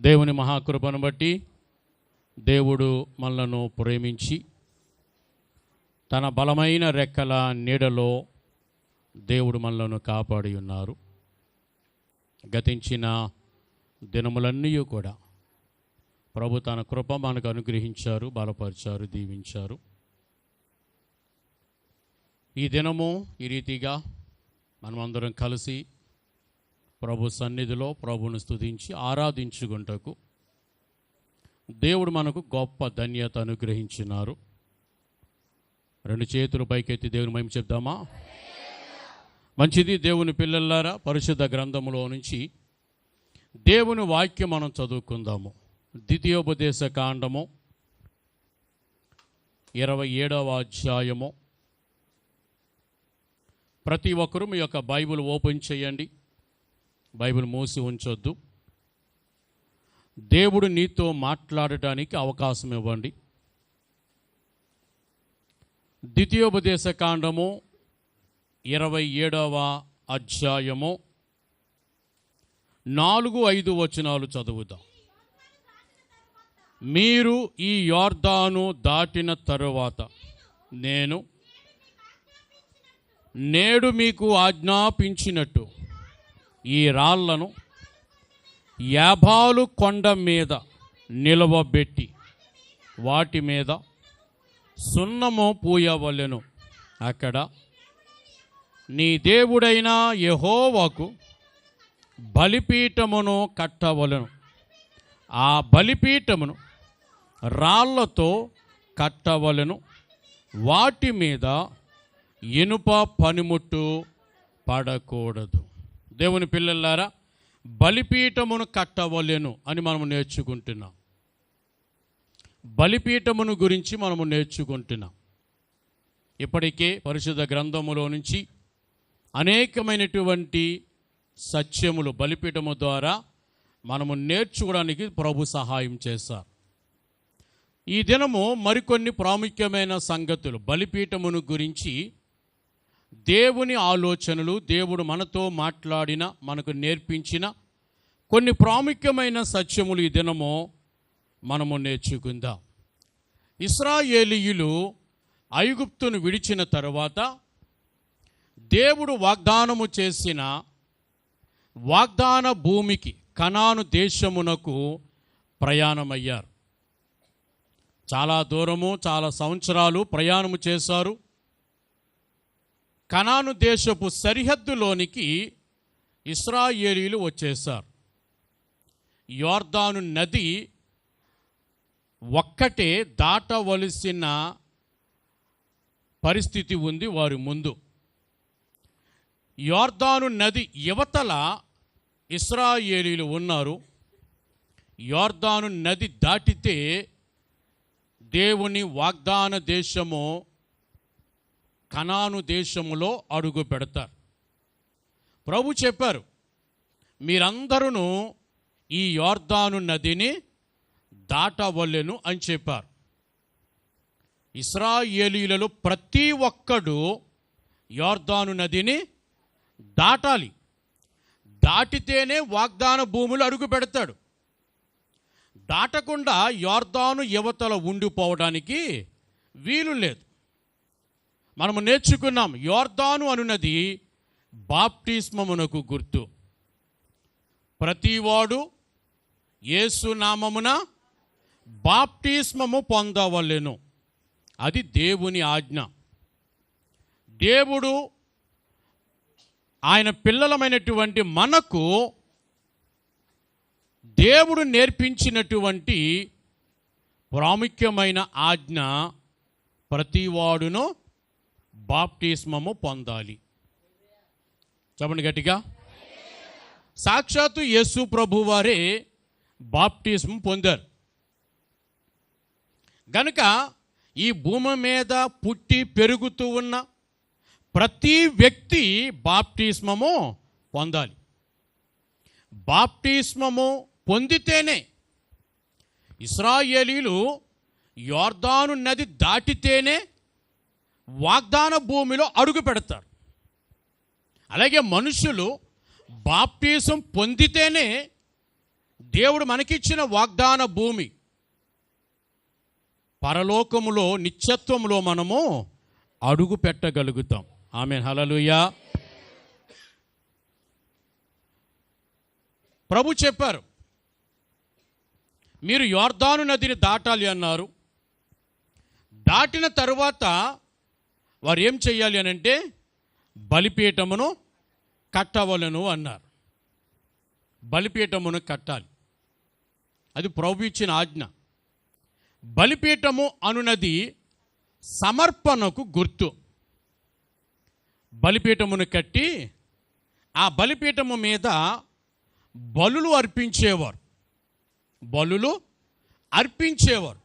దేవుని మహాకృపను బట్టి దేవుడు మనలను ప్రేమించి తన బలమైన రెక్కల నీడలో దేవుడు మనలను కాపాడి ఉన్నారు. గతించిన దినములన్నీ కూడా ప్రభు తన కృప మనకు అనుగ్రహించారు, బలపరిచారు, దీవించారు. ఈ దినము ఈ రీతిగా మనమందరం కలిసి ప్రభు సన్నిధిలో ప్రభువును స్తుతించి ఆరాధించుకుంటకు దేవుడు మనకు గొప్ప ధన్యత అనుగ్రహించినారు. రెండు చేతులు పైకెత్తి దేవుని మహిమ చెప్దామా? మంచిది. దేవుని పిల్లలారా, పరిశుద్ధ గ్రంథములో నుంచి దేవుని వాక్యం మనం చదువుకుందాము. ద్వితీయోపదేశ కాండము 27వ అధ్యాయము. ప్రతి ఒక్కరూ మీ యొక్క బైబిల్ ఓపెన్ చేయండి, బైబిల్ మూసి ఉంచొద్దు. దేవుడు నీతో మాట్లాడటానికి అవకాశం ఇవ్వండి. ద్వితీయోపదేశ కాండము 27వ అధ్యాయము 4-5 వచనాలు చదువుదాం. మీరు ఈ యొర్దాను దాటిన తరువాత నేడు మీకు ఆజ్ఞాపించినట్టు ఈ రాళ్లను యాబాలు కొండ మీద నిలవబెట్టి వాటి మీద సున్నము పూయవలెను. అక్కడ నీ దేవుడైన యెహోవాకు బలిపీఠమును కట్టవలెను. ఆ బలిపీఠమును రాళ్లతో కట్టవలెను. వాటి మీద ఇనుప పనిముట్టు పడకూడదు. దేవుని పిల్లలారా, బలిపీఠమును కట్టవలెను అని మనము నేర్చుకుంటున్నాం. బలిపీఠమును గురించి మనము నేర్చుకుంటున్నాం. ఇప్పటికే పరిశుద్ధ గ్రంథములో నుంచి అనేకమైనటువంటి సత్యములు బలిపీఠము ద్వారా మనము నేర్చుకోవడానికి ప్రభు సహాయం చేశారు. ఈ దినము మరికొన్ని ప్రాముఖ్యమైన సంగతులు బలిపీఠమును గురించి దేవుని ఆలోచనలు, దేవుడు మనతో మాట్లాడిన, మనకు నేర్పించిన కొన్ని ప్రాముఖ్యమైన సత్యములు ఈ దినము మనము నేర్చుకుందాం. ఇశ్రాయేలీయులు ఐగుప్తును విడిచిన తరువాత దేవుడు వాగ్దానము చేసిన వాగ్దాన భూమికి, కనాను దేశమునకు ప్రయాణమయ్యారు. చాలా దూరము, చాలా సంవత్సరాలు ప్రయాణము చేశారు. కనాను దేశపు సరిహద్దులోనికి ఇశ్రాయేలీయులు వచ్చేశారు. యొర్దాను నది ఒక్కటే దాటవలసిన పరిస్థితి ఉంది వారి ముందు. యొర్దాను నది యువతల ఇశ్రాయేలీయులు ఉన్నారు. యొర్దాను నది దాటితే దేవుని వాగ్దాన దేశము, కనాను దేశములో అడుగు పెడతారు. ప్రభు చెప్పారు, మీరందరూ ఈ యొర్దాను నదిని దాటవలెను అని చెప్పారు. ఇశ్రాయేలీయులలో ప్రతి ఒక్కడు యొర్దాను నదిని దాటాలి. దాటితేనే వాగ్దాన భూములు అడుగు పెడతాడు. దాటకుండా యొర్దాను యువతల ఉండిపోవడానికి వీలు లేదు. మనము నేర్చుకున్నాం, యొర్దాను అనున్నది బాప్టిస్మమునకు గుర్తు. ప్రతివాడు యేసు నామమున బాప్టిస్మము పొందవలెను. అది దేవుని ఆజ్ఞ. దేవుడు ఆయన పిల్లలమైనటువంటి మనకు దేవుడు నేర్పించినటువంటి ప్రాముఖ్యమైన ఆజ్ఞ, ప్రతివాడును బాప్టిస్మము పొందాలి. చెప్పండి గట్టిగా. సాక్షాత్తు యేసు ప్రభు వారే బాప్టిస్మం పొందారు. గనుక ఈ భూమి మీద పుట్టి పెరుగుతూ ఉన్న ప్రతి వ్యక్తి బాప్టిస్మము పొందాలి. బాప్టిస్మము పొందితేనే ఇశ్రాయేలీయులు యొర్దాను నది దాటితేనే వాగ్దాన భూమిలో అడుగు పెడతారు. అలాగే మనుషులు బాప్టిజం పొందితేనే దేవుడు మనకిచ్చిన వాగ్దాన భూమి, పరలోకములో నిత్యత్వములో మనము అడుగు పెట్టగలుగుతాం. ఆమేన్, హల్లెలూయా. ప్రభు చెప్పారు, మీరు యోర్దాను నదిని దాటాలి అన్నారు. దాటిన తరువాత వారు ఏం చెయ్యాలి అని అంటే బలిపీఠమును కట్టవలను అన్నారు. బలిపీఠమును కట్టాలి, అది ప్రభు ఇచ్చిన ఆజ్ఞ. బలిపీఠము అనునది సమర్పణకు గుర్తు. బలిపీఠమును కట్టి ఆ బలిపీఠము మీద బలులు అర్పించేవారు. బలులు అర్పించేవారు.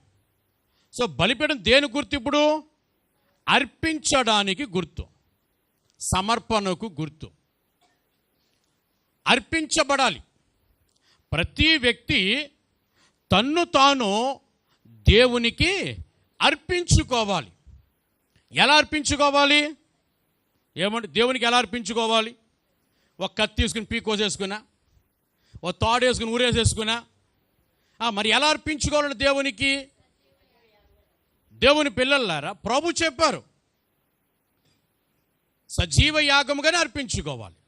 సో బలిపీఠం దేని గుర్తు? ఇప్పుడు అర్పించడానికి గుర్తు, సమర్పణకు గుర్తు. అర్పించబడాలి. ప్రతి వ్యక్తి తన్ను తాను దేవునికి అర్పించుకోవాలి. ఎలా అర్పించుకోవాలి? ఏమంటే దేవునికి ఎలా అర్పించుకోవాలి? ఒక కత్తి తీసుకుని పీకోసేసుకున్నా, ఒక తాడు వేసుకుని ఊరేసేసుకున్నా, మరి ఎలా అర్పించుకోవాలని దేవునికి? దేవుని పిల్లలారా, ప్రభు చెప్పారు, సజీవ యాగముగానే అర్పించుకోవాలి.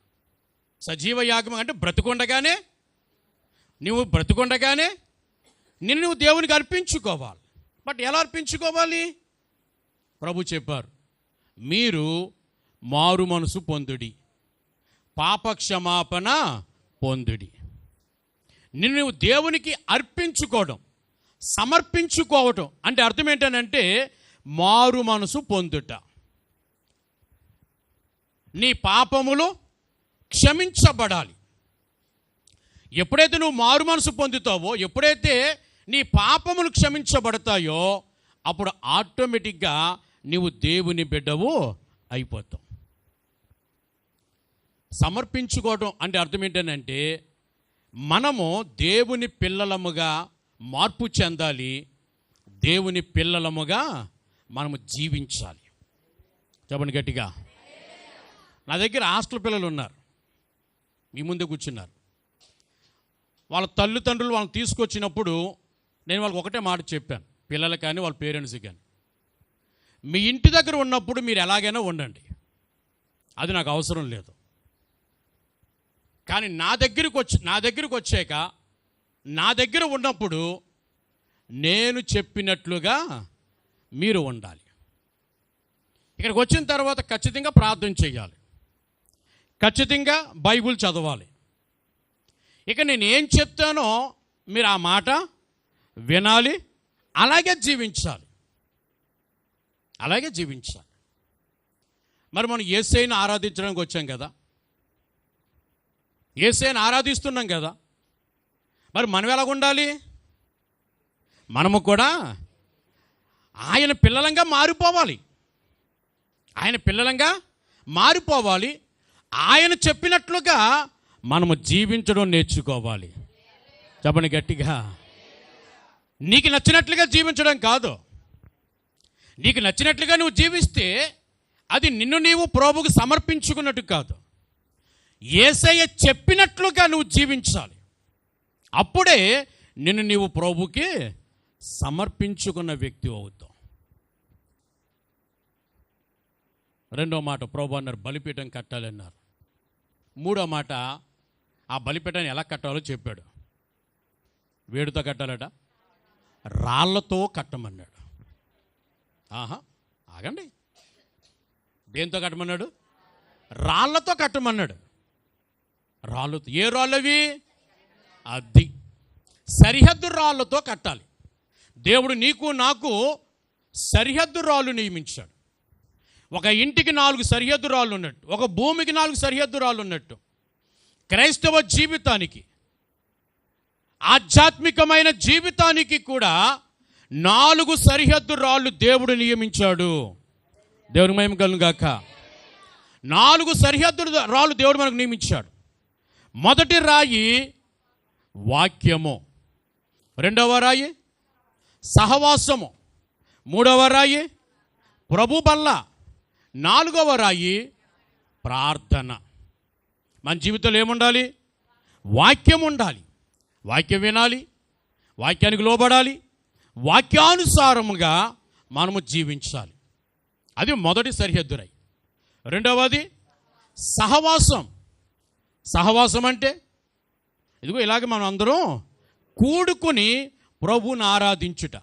సజీవ యాగం అంటే బ్రతుకుండగానే, నిన్ను దేవునికి అర్పించుకోవాలి. బట్ ఎలా అర్పించుకోవాలి? ప్రభు చెప్పారు, మీరు మారు మనసు పొందుడి, పాపక్షమాపణ పొందుడి. నిన్ను దేవునికి అర్పించుకోవడం, సమర్పించుకోవటం అంటే అర్థం ఏంటనంటే మారు మనసు పొందుట. నీ పాపములు క్షమించబడాలి. ఎప్పుడైతే నువ్వు మారు మనసు పొందుతావో, ఎప్పుడైతే నీ పాపములు క్షమించబడతాయో, అప్పుడు ఆటోమేటిక్గా నీవు దేవుని బిడ్డవు అయిపోతావు. సమర్పించుకోవడం అంటే అర్థం ఏంటంటే మనము దేవుని పిల్లలముగా మార్పు చెందాలి, దేవుని పిల్లలముగా మనము జీవించాలి. చెప్పండి గట్టిగా. నా దగ్గర హాస్టల్ పిల్లలు ఉన్నారు, మీ ముందే కూర్చున్నారు. వాళ్ళ తల్లిదండ్రులు వాళ్ళని తీసుకొచ్చినప్పుడు నేను వాళ్ళకి ఒకటే మాట చెప్పాను, పిల్లలు కానీ వాళ్ళ పేరెంట్స్ కానీ, మీ ఇంటి దగ్గర ఉన్నప్పుడు మీరు ఎలాగైనా ఉండండి, అది నాకు అవసరం లేదు. కానీ నా దగ్గరికి వచ్చాక, నా దగ్గర ఉన్నప్పుడు నేను చెప్పినట్లుగా మీరు ఉండాలి. ఇక్కడికి వచ్చిన తర్వాత ఖచ్చితంగా ప్రార్థన చేయాలి, ఖచ్చితంగా బైబిల్ చదవాలి. ఇక నేను ఏం చెప్తానో మీరు ఆ మాట వినాలి, అలాగే జీవించాలి. మరి మనం యేసయ్యను ఆరాధించడానికి వచ్చాం కదా, యేసయ్యను ఆరాధిస్తున్నాం కదా, మరి మనం ఎలాగ ఉండాలి? మనము కూడా ఆయన పిల్లలంగా మారిపోవాలి. ఆయన చెప్పినట్లుగా మనము జీవించడం నేర్చుకోవాలి. చెప్పండి గట్టిగా. నీకు నచ్చినట్లుగా జీవించడం కాదు. నీకు నచ్చినట్లుగా నువ్వు జీవిస్తే అది నిన్ను నీవు ప్రభువుకు సమర్పించుకున్నట్టు కాదు. యేసయ్య చెప్పినట్లుగా నువ్వు జీవించాలి. అప్పుడే నిన్ను నీవు ప్రభువుకి సమర్పించుకున్న వ్యక్తి అవుతావు. రెండో మాట, ప్రభు అన్నారు బలిపీఠం కట్టాలన్నారు. మూడో మాట, ఆ బలిపీఠాన్ని ఎలా కట్టాలో చెప్పాడు. వేడితో కట్టాలట, రాళ్లతో కట్టమన్నాడు. ఆగండి, దేంతో కట్టమన్నాడు? రాళ్లతో కట్టమన్నాడు. రాళ్ళతో. ఏ రాళ్ళవి? అది సరిహద్దు రాళ్ళతో కట్టాలి. దేవుడు నీకు నాకు సరిహద్దు రాళ్ళు నియమించాడు. ఒక ఇంటికి 4 సరిహద్దు రాళ్ళు ఉన్నట్టు, ఒక భూమికి 4 సరిహద్దు రాళ్ళు ఉన్నట్టు, క్రైస్తవ జీవితానికి, ఆధ్యాత్మికమైన జీవితానికి కూడా 4 సరిహద్దు రాళ్ళు దేవుడు నియమించాడు. దేవుని మహిమ కలుగును గాక. 4 సరిహద్దు రాళ్ళు దేవుడు మనకు నియమించాడు. మొదటి రాయి వాక్యము, రెండవ రాయి సహవాసము, మూడవ రాయి ప్రభు బల్ల, 4వ రాయి ప్రార్థన. మన జీవితంలో ఏముండాలి? వాక్యం ఉండాలి, వాక్యం వినాలి, వాక్యానికి లోబడాలి, వాక్యానుసారముగా మనము జీవించాలి. అది మొదటి సరిహద్దురై. రెండవది సహవాసం. సహవాసం అంటే ఇదిగో ఇలాగ మనం అందరం కూడుకుని ప్రభువుని ఆరాధించుట.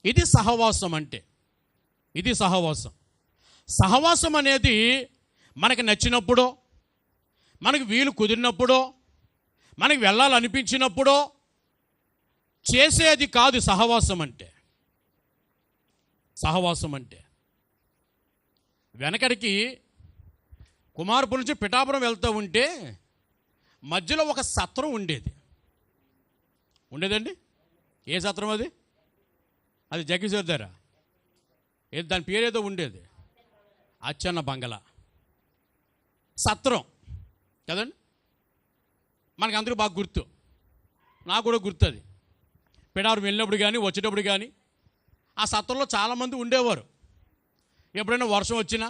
ఇది సహవాసం అంటే. ఇది సహవాసం. సహవాసం అనేది మనకు నచ్చినప్పుడో, మనకు వీలు కుదిరినప్పుడో, మనకు వెళ్ళాలనిపించినప్పుడో చేసేది కాదు సహవాసం అంటే. సహవాసం అంటే వెనకడికి కుమారపురం నుంచి పిఠాపురం వెళ్తూ ఉంటే మధ్యలో ఒక సత్రం ఉండేదండి. ఏ సత్రం అది? అది జగ్గేశ్వర దగ్గర ఏది దాని పేరేదో ఉండేది, అచ్చన్న బంగళా సత్రం కదండి. మనకు అందరూ బాగా గుర్తు, నాకు కూడా గుర్తు. అది పిఠాపురం వెళ్ళినప్పుడు కానీ వచ్చేటప్పుడు కానీ ఆ సత్రంలో చాలామంది ఉండేవారు. ఎప్పుడైనా వర్షం వచ్చినా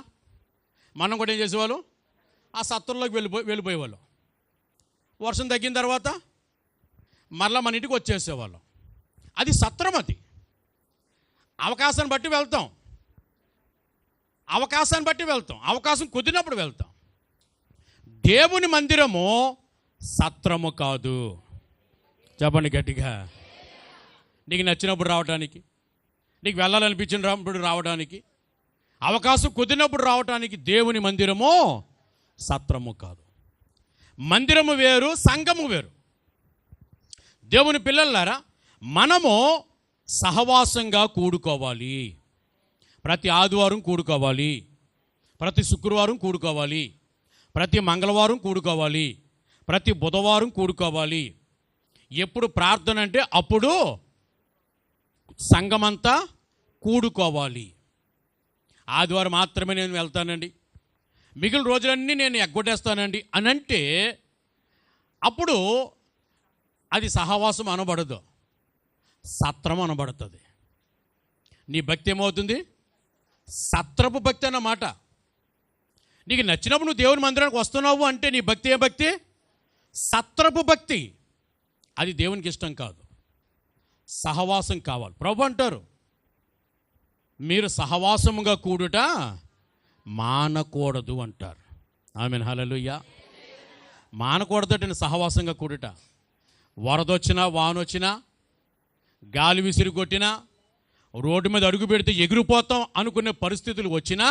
మనం కూడా ఏం చేసేవాళ్ళం, ఆ సత్రంలోకి వెళ్ళిపోయేవాళ్ళం. వర్షం తగ్గిన తర్వాత మరలా మన ఇంటికి వచ్చేసేవాళ్ళం. అది సత్రం. అది అవకాశాన్ని బట్టి వెళ్తాం, అవకాశం కుదిరినప్పుడు వెళ్తాం. దేవుని మందిరము సత్రము కాదు. చెప్పండి గట్టిగా. నీకు నచ్చినప్పుడు రావడానికి, నీకు వెళ్ళాలనిపించినప్పుడు రావడానికి, అవకాశం కుదిరినప్పుడు రావడానికి దేవుని మందిరము సత్రము కాదు. మందిరము వేరు, సంఘము వేరు. దేవుని పిల్లలారా, మనము సహవాసంగా కూడుకోవాలి. ప్రతి ఆదివారం కూడుకోవాలి, ప్రతి శుక్రవారం కూడుకోవాలి, ప్రతి మంగళవారం కూడుకోవాలి, ప్రతి బుధవారం కూడుకోవాలి. ఎప్పుడు ప్రార్థన అంటే అప్పుడు సంఘమంతా కూడుకోవాలి. ఆదివారం మాత్రమే నేను వెళ్తానండి, మిగిలిన రోజులన్నీ నేను ఎగ్గొట్టేస్తానండి అని అంటే అప్పుడు అది సహవాసం అనబడదు, సత్రం అనబడుతుంది. నీ భక్తి ఏమవుతుంది? సత్రపు భక్తి అన్నమాట. నీకు నచ్చినప్పుడు నువ్వు దేవుని మందిరానికి వస్తున్నావు అంటే నీ భక్తి ఏ భక్తి? సత్రపు భక్తి. అది దేవునికి ఇష్టం కాదు. సహవాసం కావాలి. ప్రభు అంటారు, మీరు సహవాసముగా కూడుట మానకూడదు అంటారు. ఆమేన్, హల్లెలూయా. మానకూడదటండి సహవాసంగా కూడుట. వరదొచ్చినా, వానొచ్చినా, గాలి విసిరి కొట్టినా, రోడ్డు మీద అడుగు పెడితే ఎగిరిపోతాం అనుకునే పరిస్థితులు వచ్చినా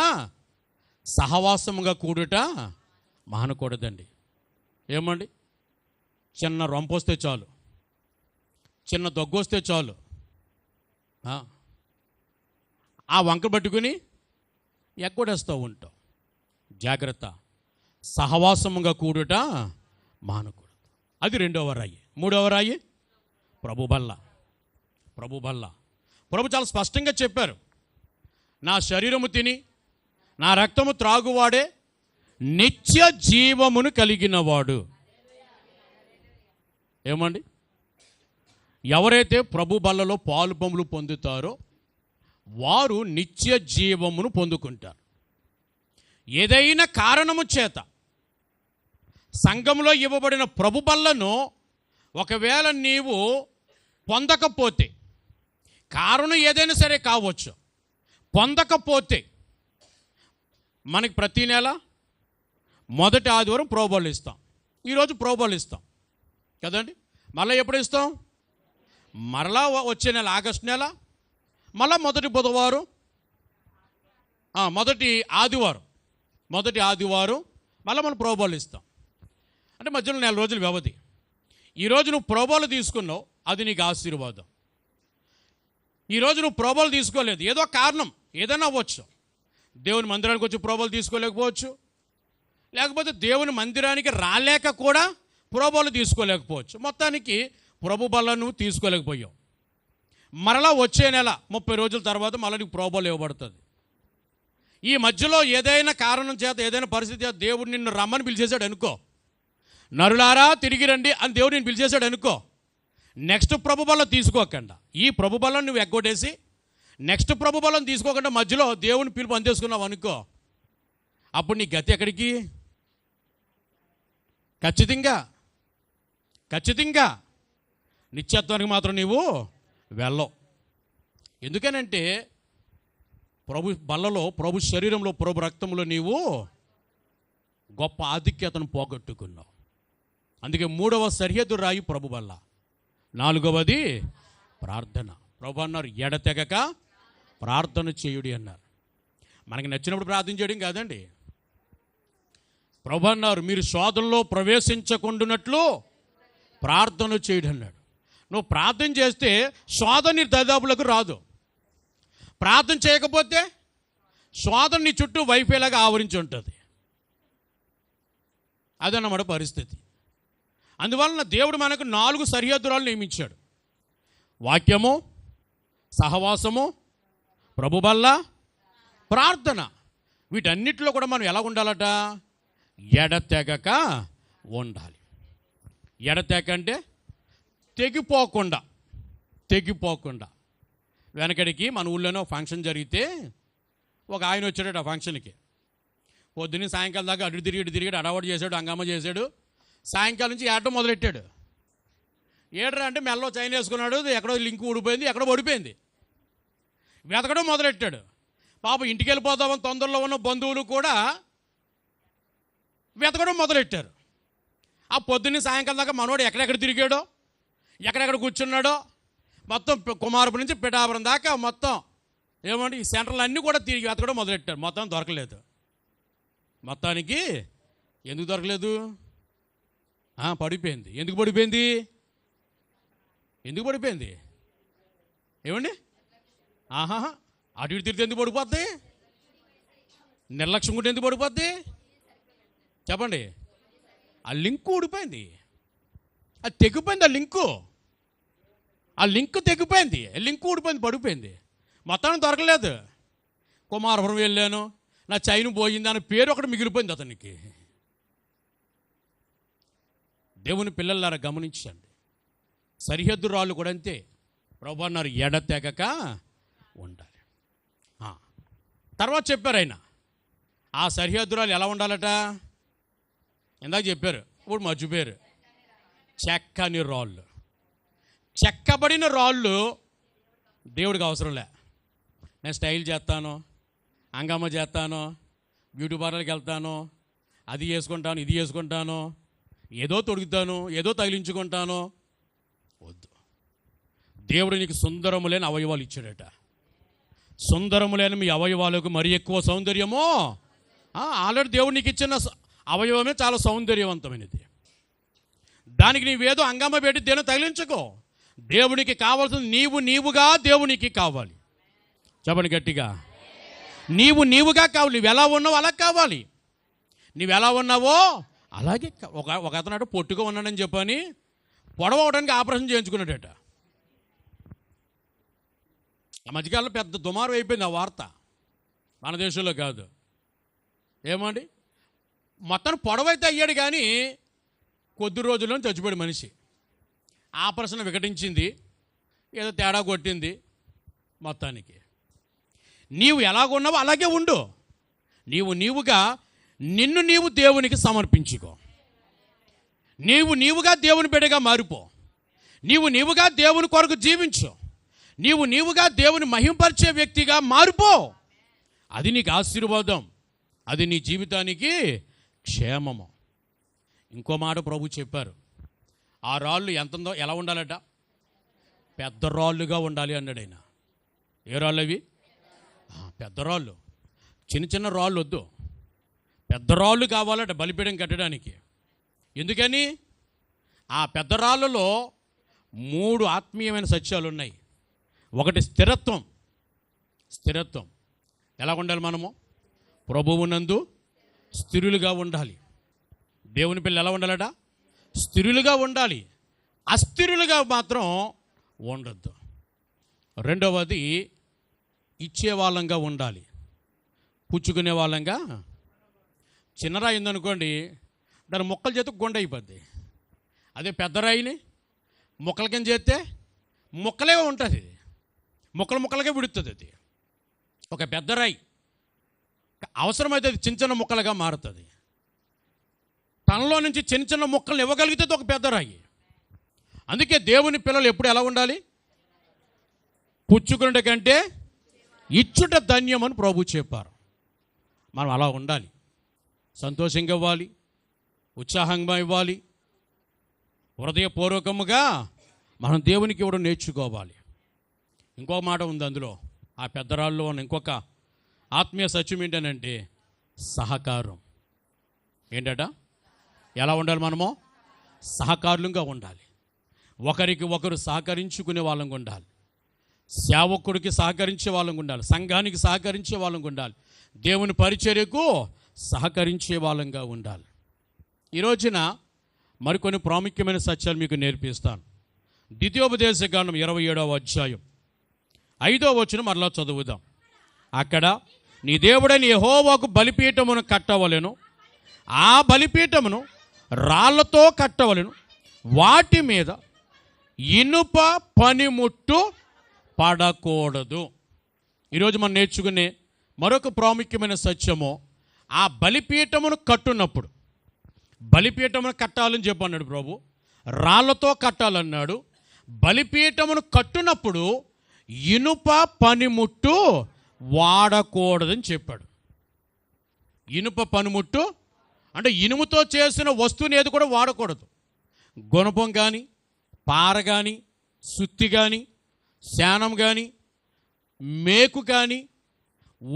సహవాసముగా కూడుట మానకూడదండి. ఏమండి, చిన్న రొంపొస్తే చాలు, చిన్న దగ్గొస్తే చాలు, ఆ వంక పట్టుకుని ఎక్కడేస్తూ ఉంటాం. జాగ్రత్త, సహవాసముగా కూడుట మానకూడదు. అది రెండవ రాయి. మూడవ రాయి ప్రభు బల్ల. ప్రభు చాలా స్పష్టంగా చెప్పారు, నా శరీరము తిని నా రక్తము త్రాగువాడే నిత్య జీవమును కలిగినవాడు. ఏమండి, ఎవరైతే ప్రభు బల్లలో పాలు పంపులు పొందుతారో వారు నిత్య జీవమును పొందుకుంటారు. ఏదైనా కారణము చేత సంఘంలో ఇవ్వబడిన ప్రభు బల్లను ఒకవేళ నీవు పొందకపోతే, కారణం ఏదైనా సరే కావచ్చు, పొందకపోతే మనకి ప్రతి నెల మొదటి ఆదివారం ప్రోబోలు ఇస్తాం. ఈరోజు ప్రోబోలు ఇస్తాం కదండి. మళ్ళీ ఎప్పుడు ఇస్తాం? మరలా వచ్చే నెల ఆగస్టు నెల మళ్ళా మొదటి బుధవారం, మొదటి ఆదివారం మళ్ళీ మనం ప్రోబోలు ఇస్తాం. అంటే మధ్యలో 4 రోజుల వ్యవధి. ఈరోజు నువ్వు ప్రోబోలు తీసుకున్నావు, అది నీకు ఆశీర్వాదం. ఈరోజు నువ్వు ప్రోబోలు తీసుకోలేదు, ఏదో కారణం ఏదైనా అవ్వచ్చు. దేవుని మందిరానికి వచ్చి ప్రోబోలు తీసుకోలేకపోవచ్చు, లేకపోతే దేవుని మందిరానికి రాలేక కూడా ప్రోబోలు తీసుకోలేకపోవచ్చు. మొత్తానికి ప్రభు బల్ల నువ్వు తీసుకోలేకపోయావు. మరలా వచ్చే నెల 30 రోజుల తర్వాత మళ్ళీ నీకు ప్రోబోలు ఇవ్వబడుతుంది. ఈ మధ్యలో ఏదైనా కారణం చేత, ఏదైనా పరిస్థితి చేత దేవుడు నిన్ను రమ్మని పిలిచేశాడు అనుకో, నరులారా తిరిగి రండి అని దేవుడు నిన్ను పిలిచేశాడు అనుకో, నెక్స్ట్ ప్రభు బలం తీసుకోకుండా, ఈ ప్రభు బలం నువ్వు ఎగ్గొట్టేసి నెక్స్ట్ ప్రభు బలం తీసుకోకుండా మధ్యలో దేవుని పిలుపు అందేసుకున్నావు అనుకో, అప్పుడు నీ గతి ఎక్కడికి? ఖచ్చితంగా నిత్యత్వానికి మాత్రం నీవు వెళ్ళవు. ఎందుకనంటే ప్రభు బల్లలో, ప్రభు శరీరంలో, ప్రభు రక్తంలో నీవు గొప్ప ఆధిక్యతను పోగొట్టుకున్నావు. అందుకే 3వ సరిహద్దు రాయి ప్రభు బల్ల. 4వది ప్రార్థన. ప్రభు అన్నారు ఎడతెగక ప్రార్థన చేయుడి అన్నారు. మనకి నచ్చినప్పుడు ప్రార్థన చేయడం కాదండి. ప్రభు అన్నారు మీరు శోధనలో ప్రవేశించకుండానట్లు ప్రార్థన చేయడం అన్నాడు. నువ్వు ప్రార్థన చేస్తే శోధన నీ దరిదాపులకు రాదు. ప్రార్థన చేయకపోతే శోధన నీ చుట్టూ వైఫైలాగా ఆవరించి ఉంటుంది. అదన్నమాట పరిస్థితి. అందువలన దేవుడు మనకు 4 సరిహద్దురాలు నియమించాడు. వాక్యము, సహవాసము, ప్రభు బల్ల, ప్రార్థన. వీటన్నిటిలో కూడా మనం ఎలా ఉండాలట? ఎడతెగక ఉండాలి. ఎడతెగ అంటే తెగిపోకుండా. వెనకడికి మన ఊళ్ళోనే ఫంక్షన్ జరిగితే ఒక ఆయన వచ్చాడు ఆ ఫంక్షన్కి. పొద్దున్న సాయంకాలం దాకా అటు తిరిగి అడవాడు చేశాడు, హంగామా చేశాడు. సాయంకాలం నుంచి ఏడటం మొదలెట్టాడు. ఏడరా అంటే మెల్లో చైన్ వేసుకున్నాడు, ఎక్కడో లింక్ ఊడిపోయింది, ఎక్కడో పడిపోయింది. వెతకడం మొదలెట్టాడు. పాపం ఇంటికి వెళ్ళిపోతామని తొందరలో ఉన్న బంధువులు కూడా వెతకడం మొదలెట్టారు. ఆ పొద్దున్న సాయంకాలం దాకా మనోడు ఎక్కడెక్కడ తిరిగాడో, ఎక్కడెక్కడ కూర్చున్నాడో, మొత్తం కుమారపు నుంచి పిఠాపురం దాకా మొత్తం ఏమంటే ఈ సెంటర్లు అన్నీ కూడా తిరిగి వెతకడం మొదలెట్టారు. మొత్తం దొరకలేదు. మొత్తానికి ఎందుకు దొరకలేదు? పడిపోయింది. ఎందుకు పడిపోయింది? ఏమండి? అటు ఇటు తిరిగితే ఎందుకు పడిపోద్ది? నిర్లక్ష్యం కూడా ఎందుకు పడిపోద్ది చెప్పండి? ఆ లింకు ఊడిపోయింది. అది తెగిపోయింది. ఆ లింకు తెగిపోయింది. లింకు ఊడిపోయింది, పడిపోయింది. మొత్తానికి దొరకలేదు. కుమారపురం వెళ్ళాను, నా చైన్ పోయింది అనే పేరు ఒకటి మిగిలిపోయింది అతనికి. దేవుని పిల్లలారా గమనించండి. సరిహద్దు రాళ్ళు కూడా అంతే. ప్రభు అన్నారు ఎడతెగక ఉండాలి. తర్వాత చెప్పారు ఆయన ఆ సరిహద్దు రాళ్ళు ఎలా ఉండాలట? ఇందాక చెప్పారు, ఇప్పుడు మర్చిపోయారు. చెక్కని రాళ్ళు. చెక్కబడిన రాళ్ళు దేవుడికి అవసరంలే. నేను స్టైల్ చేస్తాను, హంగామా చేస్తాను, బ్యూటీ పార్లర్కి వెళ్తాను, అది చేసుకుంటాను, ఇది చేసుకుంటాను, ఏదో తొడుగుతాను, ఏదో తగిలించుకుంటాను. వద్దు. దేవుడు నీకు సుందరములేని అవయవాలు ఇచ్చాడట. సుందరములేని మీ అవయవాలకు మరి ఎక్కువ సౌందర్యము. ఆల్రెడీ దేవుడు నీకు ఇచ్చిన అవయవమే చాలా సౌందర్యవంతమైనది. దానికి నీవేదో హంగామా పెట్టి దేని తగిలించుకో. దేవునికి కావాల్సింది నీవుగా దేవునికి కావాలి. చెప్పండి గట్టిగా. నీవుగా కావాలి. నువ్వు ఎలా ఉన్నావో అలా కావాలి. నువ్వు ఎలా ఉన్నావో అలాగే. ఒక అతను పొట్టుగా ఉన్నాడని చెప్పని పొడవడానికి ఆపరేషన్ చేయించుకున్నాడట. ఆ మధ్యకాలంలో పెద్ద దుమారం అయిపోయింది ఆ వార్త. మన దేశంలో కాదు. ఏమండి? మొత్తం పొడవైతే అయ్యాడు కానీ కొద్ది రోజుల్లో చచ్చిపోయాడు మనిషి. ఆపరేషన్ వికటించింది, ఏదో తేడా కొట్టింది. మొత్తానికి నీవు ఎలాగున్నావో అలాగే ఉండు. నీవుగా నీవు దేవునికి సమర్పించుకో. నీవుగా దేవుని బిడ్డగా మారిపో. నీవుగా దేవుని కొరకు జీవించు. నీవుగా దేవుని మహింపరిచే వ్యక్తిగా మారిపో. అది నీకు ఆశీర్వాదం. అది నీ జీవితానికి క్షేమము. ఇంకో మాట ప్రభు చెప్పారు. ఆ రాళ్ళు ఎంతందో ఎలా ఉండాలట? పెద్ద రాళ్ళుగా ఉండాలి అన్నాడు ఆయన. ఏ రాళ్ళు అవి? పెద్ద రాళ్ళు. చిన్న రాళ్ళు వద్దు, పెద్ద రాళ్ళు కావాలట బలిపీఠం కట్టడానికి. ఎందుకని? ఆ పెద్ద రాళ్ళలో 3 ఆత్మీయమైన సత్యాలు ఉన్నాయి. ఒకటి స్థిరత్వం. ఎలా ఉండాలి? మనము ప్రభువునందు స్థిరులుగా ఉండాలి. దేవుని పిల్లలు ఎలా ఉండాలట? స్థిరులుగా ఉండాలి. అస్థిరులుగా మాత్రం ఉండొద్దు. రెండవది ఇచ్చే వాళ్ళంగా ఉండాలి, పుచ్చుకునే వాళ్ళంగా. చిన్న రాయి ఉందనుకోండి, దాని మొక్కలు చేస్తే గుండె అయిపోద్ది. అదే పెద్ద రాయిని మొక్కల కింద చేస్తే మొక్కలే ఉంటుంది, ముక్కలుగా విడుతుంది. అది ఒక పెద్ద రాయి అవసరమైతే అది చిన్న ముక్కలుగా మారుతుంది. తనలో నుంచి చిన్న ముక్కలు ఇవ్వగలిగితే ఒక పెద్ద రాయి. అందుకే దేవుని పిల్లలు ఎప్పుడు ఎలా ఉండాలి? పుచ్చుకున్నట కంటే ఇచ్చుట ధన్యం అని ప్రభు చెప్పారు. మనం అలా ఉండాలి. సంతోషంగా ఇవ్వాలి, ఉత్సాహంగా ఇవ్వాలి, హృదయపూర్వకముగా మనం దేవునికి ఇవ్వడం నేర్చుకోవాలి. ఇంకొక మాట ఉంది అందులో, ఆ పెద్దరాళ్ళు ఉన్న ఇంకొక ఆత్మీయ సత్యం ఏంటనంటే సహకారం. ఏంటట? ఎలా ఉండాలి? మనము సహకారులుగా ఉండాలి. ఒకరికి ఒకరు సహకరించుకునే వాళ్ళంగా ఉండాలి. సేవకుడికి సహకరించే వాళ్ళంగా ఉండాలి. సంఘానికి సహకరించే వాళ్ళంగా ఉండాలి. దేవుని పరిచర్యకు సహకరించే వాళ్ళంగా ఉండాలి. ఈ రోజున మరికొన్ని ప్రాముఖ్యమైన సత్యాలు మీకు నేర్పిస్తాను. ద్వితీయోపదేశకాండం 27వ అధ్యాయం 5వ వచనం మరలా చదువుదాం. అక్కడ నీ దేవుడైన యెహోవాకు బలిపీఠమును కట్టవలెను, ఆ బలిపీఠమును రాళ్లతో కట్టవలెను, వాటి మీద ఇనుప పనిముట్టు పడకూడదు. ఈరోజు మనం నేర్చుకునే మరొక ప్రాముఖ్యమైన సత్యము, ఆ బలిపీఠమును కట్టున్నప్పుడు, బలిపీఠమును కట్టాలని చెప్పన్నాడు ప్రభు, రాళ్లతో కట్టాలన్నాడు. బలిపీఠమును కట్టున్నప్పుడు ఇనుప పనిముట్టు వాడకూడదని చెప్పాడు. ఇనుప పనిముట్టు అంటే ఇనుముతో చేసిన వస్తువుని ఏది కూడా వాడకూడదు. గుణపం కానీ, పార కానీ, సుత్తి కానీ, శానం కానీ, మేకు కానీ,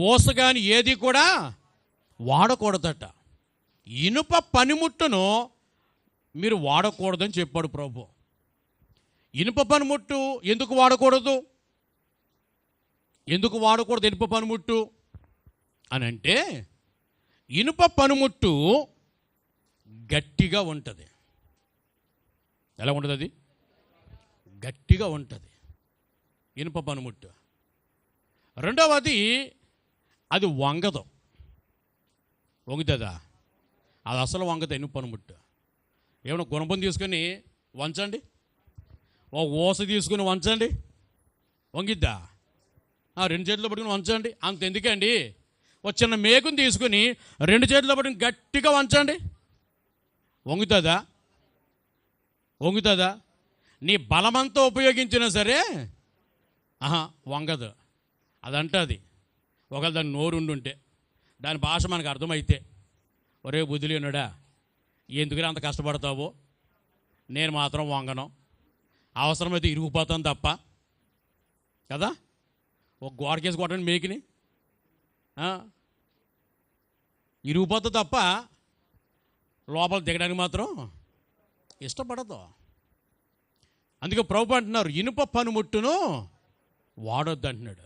ఊస కానీ ఏది కూడా వాడకూడదట. ఇనుప పనిముట్టును మీరు వాడకూడదని చెప్పాడు ప్రభు. ఇనుప పనిముట్టు ఎందుకు వాడకూడదు? ఎందుకు వాడకూడదు ఇనుప పనిముట్టు అని అంటే, ఇనుప పనిముట్టు గట్టిగా ఉంటుంది. ఎలా ఉంటుంది? అది గట్టిగా ఉంటుంది ఇనుప పనిముట్టు. రెండవది, అది వంగదు. వంగుతుందా? అది అసలు వంగదు ఇనుప పనిముట్టు. ఏమైనా గుణపం తీసుకొని వంచండి, ఓ ఊస తీసుకుని వంచండి, వంగిద్దా? రెండు చేతుల్లో పట్టుకుని వంచండి, అంత ఎందుకండి? ఒక చిన్న మేకుని తీసుకుని రెండు చేతుల్లో పట్టుకుని గట్టిగా వంచండి, వంగుతుందా? వంగుతుందా? నీ బలమంతా ఉపయోగించినా సరే వంగదు. అదంటది. ఒకవేళ దాని నోరు ఉండుంటే, దాని భాష మనకు అర్థమైతే, ఒరే బుద్ధిలేనుడా, ఎందుకురా అంత కష్టపడతావో, నేను మాత్రం వంగను, అవసరమైతే ఇరిగిపోతాను తప్ప కదా. ఒక గోడకేసి కొట్టండి మేకిని, ఇరిగిపోతా తప్ప లోపల దిగడానికి మాత్రం ఇష్టపడదు. అందుకే ప్రభు అంటున్నారు ఇనుప పనిముట్టును వాడొద్దు అంటున్నాడు.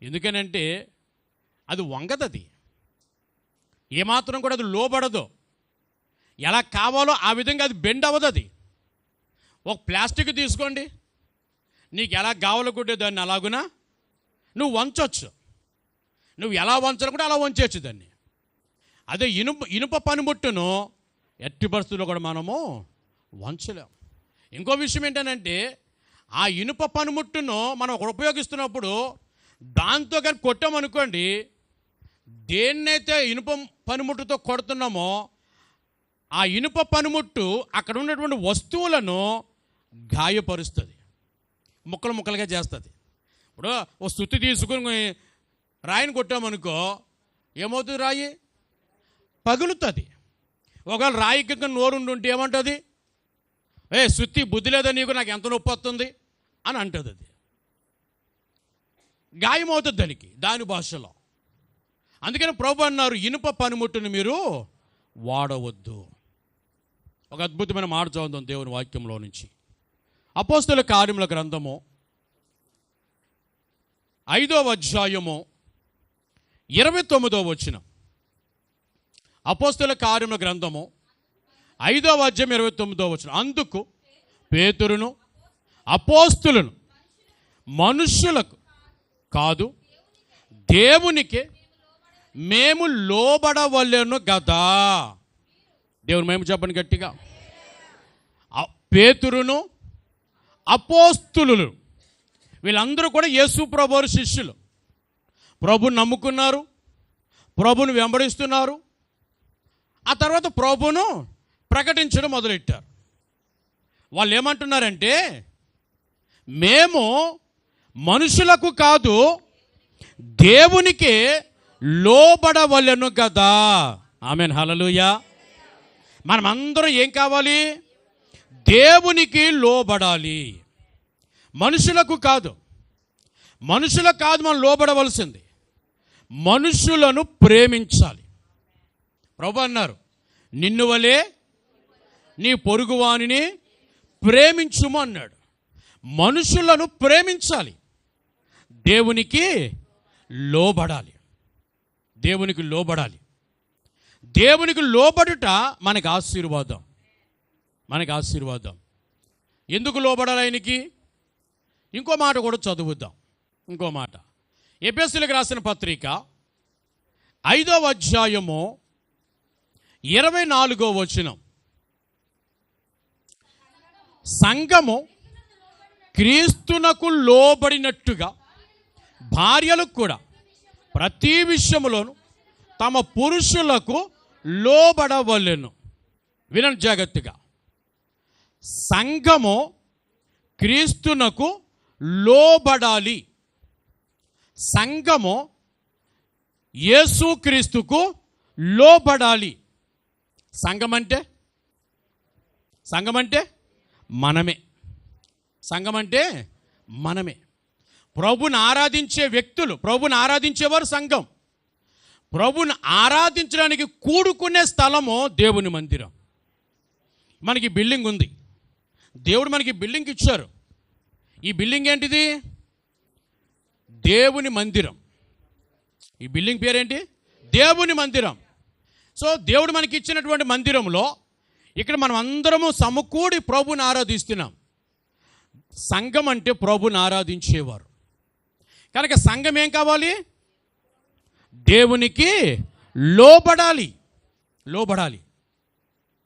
ఎందుకనంటే అది వంగదు, అది ఏమాత్రం కూడా అది లోబడదు. ఎలా కావాలో ఆ విధంగా అది బెండ్ అవ్వదు. అది ఒక ప్లాస్టిక్ తీసుకోండి, నీకు ఎలా కావాలనుకుంటే దాన్ని అలాగునా నువ్వు వంచవచ్చు. నువ్వు ఎలా వంచాలనుకుంటే అలా వంచవచ్చు దాన్ని. అదే ఇనుప పనిముట్టును ఎట్టి పరిస్థితుల్లో కూడా మనము వంచలేం. ఇంకో విషయం ఏంటంటే, ఆ ఇనుప పనిముట్టును మనం ఉపయోగిస్తున్నప్పుడు దాంతో కానీ కొట్టామనుకోండి, దేన్నైతే ఇనుప పనిముట్టుతో కొడుతున్నామో ఆ ఇనుప పనిముట్టు అక్కడ ఉన్నటువంటి వస్తువులను గాయపరుస్తుంది, ముక్కలు ముక్కలుగా చేస్తుంది. ఇప్పుడు ఓ సుత్తి తీసుకుని రాయిని కొట్టామనుకో, ఏమవుతుంది? రాయి పగులుతుంది. ఒకవేళ రాయి కింద నోరుండుంటే ఏమంటుంది? సుత్తి బుద్ధి లేదా నీకు, నాకు ఎంత నొప్పి వస్తుంది అని అంటుంది. అది గాయమవుతుంది దానికి, దాని భాషలో. అందుకని ప్రభు అన్నారు ఇనుప పనిముట్టుని మీరు వాడవద్దు. ఒక అద్భుతమైన మాట చదువుతాం దేవుని వాక్యంలో నుంచి. అపోస్తలుల కార్యముల గ్రంథము 5వ అధ్యాయము 29వ వచనం. అపోస్తలుల కార్యముల గ్రంథము 5వ అధ్యాయం 29వ వచనం. అందుకు పేతురును అపోస్తలులను మనుష్యులకు కాదు దేవునికి మేము లోబడవలెను గదా. దేవుని మేము చెప్పండి గట్టిగా. పేతురును అపోస్తలులు వీళ్ళందరూ కూడా యేసు ప్రభువు శిష్యులు. ప్రభుని నమ్ముకున్నారు, ప్రభుని వెంబడిస్తున్నారు. ఆ తర్వాత ప్రభును ప్రకటించడం మొదలెట్టారు. వాళ్ళు ఏమంటున్నారంటే, మేము మనుషులకు కాదు దేవునికి లోబడవలెను కదా. ఆమేన్, హల్లెలూయా. మనమందరం ఏం కావాలి? దేవునికి లోబడాలి, మనుషులకు కాదు. మనుషులకు కాదు మనం లోబడవలసింది, మనుషులను ప్రేమించాలి. ప్రభు అన్నారు, నిన్ను వలే నీ పొరుగువానిని ప్రేమించుము అన్నాడు. మనుషులను ప్రేమించాలి, దేవునికి లోబడాలి. దేవునికి లోబడాలి. దేవునికి లోబడుట మనకి ఆశీర్వాదం, మనకి ఆశీర్వాదం. ఎందుకు లోబడాలి ఆయనకి? ఇంకో మాట కూడా చదువుద్దాం. ఇంకో మాట, ఎఫెసీయులకు రాసిన పత్రిక 5వ అధ్యాయము 24వ వచనం. సంఘము క్రీస్తునకు లోబడినట్టుగా భార్యలకు కూడా ప్రతి విషయములోను తమ పురుషులకు లోబడవలెను. వినండి జాగ్రత్తగా. సంఘము క్రీస్తునకు లోబడాలి. సంఘము యేసుక్రీస్తుకు లోబడాలి. సంఘం అంటే మనమే. సంఘం అంటే మనమే. ప్రభుని ఆరాధించే వ్యక్తులు, ప్రభుని ఆరాధించేవారు సంఘం. ప్రభుని ఆరాధించడానికి కూడుకునే స్థలము దేవుని మందిరం. మనకి బిల్డింగ్ ఉంది, దేవుడు మనకి బిల్డింగ్ ఇచ్చారు. ఈ బిల్డింగ్ ఏంటిది? దేవుని మందిరం. ఈ బిల్డింగ్ పేరేంటి? దేవుని మందిరం. సో దేవుడు మనకి ఇచ్చినటువంటి మందిరంలో ఇక్కడ మనం అందరము సమకూడి ప్రభుని ఆరాధిస్తున్నాం. సంఘం అంటే ప్రభుని ఆరాధించేవారు. కనుక సంఘం ఏం కావాలి? దేవునికి లోబడాలి. లోబడాలి.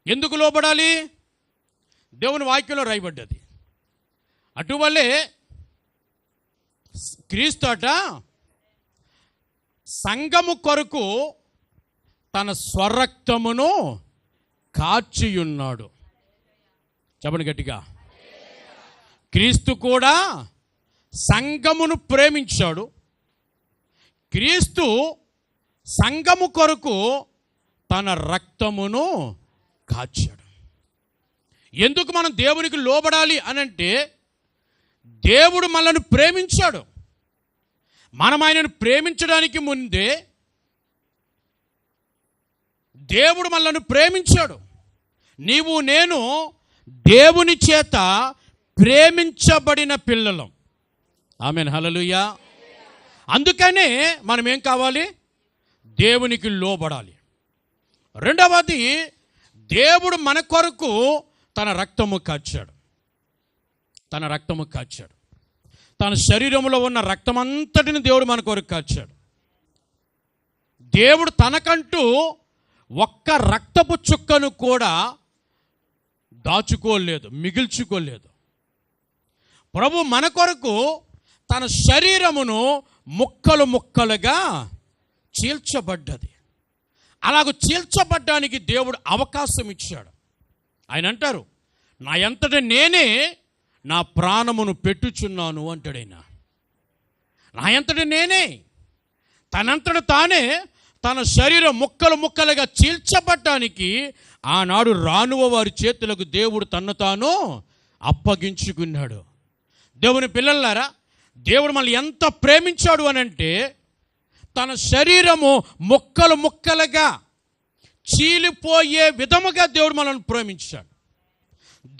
ఎందుకు లోబడాలి? దేవుని వాక్యంలో రాయబడ్డది. అటువల్లే క్రీస్తు అట సంఘము కొరకు తన స్వరక్తమును కార్చియున్నాడు. చెప్పండి గట్టిగా. క్రీస్తు కూడా సంఘమును ప్రేమించాడు. క్రీస్తు సంఘము కొరకు తన రక్తమును కాచాడు. ఎందుకు మనం దేవునికి లోబడాలి అనంటే, దేవుడు మనల్ని ప్రేమించాడు. మనం ఆయనను ప్రేమించడానికి ముందే దేవుడు మనల్ని ప్రేమించాడు. నీవు నేను దేవుని చేత ప్రేమించబడిన పిల్లలం. ఆమేన్, హల్లెలూయా. అందుకనే మనం ఏం కావాలి? దేవునికి లోబడాలి. రెండవది, దేవుడు మన కొరకు తన రక్తము కార్చాడు. తన రక్తము కార్చాడు. తన శరీరంలో ఉన్న రక్తమంతటిని దేవుడు మన కొరకు కార్చాడు. దేవుడు తనకంటూ ఒక్క రక్తపు చుక్కను కూడా దాచుకోలేదు, మిగిల్చుకోలేదు. ప్రభు మన కొరకు తన శరీరమును ముక్కలు ముక్కలుగా చీల్చబడ్డది. అలాగ చీల్చబడ్డానికి దేవుడు అవకాశం ఇచ్చాడు. ఆయన అంటారు, నా అంతట నేనే నా ప్రాణమును పెట్టుచున్నాను అంటాడు ఆయన. నా అంతట నేనే, తనంతట తానే తన శరీరం ముక్కలు ముక్కలుగా చీల్చబడ్డానికి ఆనాడు రానువ వారి చేతులకు దేవుడు తన్ను తాను అప్పగించుకున్నాడు. దేవుని పిల్లలారా, దేవుడు మనల్ని ఎంత ప్రేమించాడు అనంటే, తన శరీరము ముక్కలు ముక్కలుగా చీలిపోయే విధముగా దేవుడు మనల్ని ప్రేమించాడు.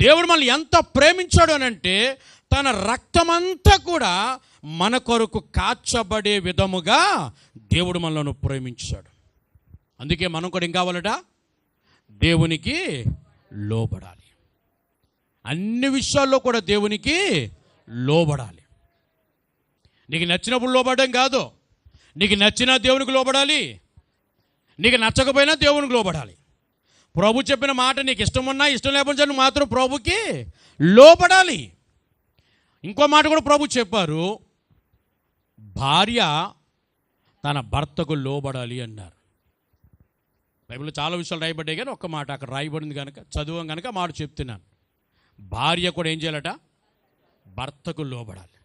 దేవుడు మనల్ని ఎంత ప్రేమించాడు అనంటే, తన రక్తమంతా కూడా మన కొరకు కాచబడే విధముగా దేవుడు మనల్ని ప్రేమించాడు. అందుకే మనం కూడా ఏం కావాలట? దేవునికి లోబడాలి. అన్ని విషయాల్లో కూడా దేవునికి లోబడాలి. నీకు నచ్చినప్పుడు లోబడడం కాదు, నీకు నచ్చినా దేవునికి లోబడాలి, నీకు నచ్చకపోయినా దేవునికి లోబడాలి. ప్రభు చెప్పిన మాట నీకు ఇష్టం ఉన్నా ఇష్టం లేకపోతే నువ్వు మాత్రం ప్రభుకి లోబడాలి. ఇంకో మాట కూడా ప్రభు చెప్పారు, భార్య తన భర్తకు లోబడాలి అన్నారు. బైబిల్లో చాలా విషయాలు రాయబడ్డాయి, కానీ ఒక్క మాట అక్కడ రాయబడింది కనుక చదువు కనుక మాట చెప్తున్నాను. భార్య కూడా ఏం చేయాలట? భర్తకు లోబడాలి.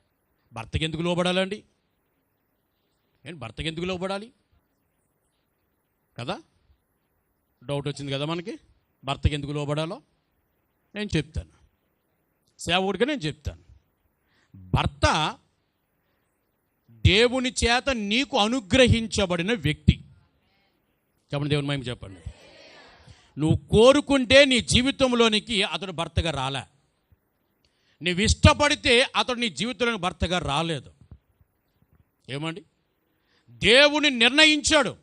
భర్తకి ఎందుకు లోబడాలండి? భర్తకి ఎందుకు లోబడాలి కదా? డౌట్ వచ్చింది కదా మనకి. భర్తకి ఎందుకు లోబడాలో నేను చెప్తాను, సేవకుడిగా నేను చెప్తాను. భర్త దేవుని చేత నీకు అనుగ్రహించబడిన వ్యక్తి. చెప్పండి, దేవుని మహిమ చెప్పండి. నువ్వు కోరుకుంటే నీ జీవితంలోనికి అతడు భర్తగా రాలే. నువ్వు ఇష్టపడితే అతడు నీ జీవితంలోనికి భర్తగా రాలేదు. ఏమండి? దేవుని నిర్ణయించాడు.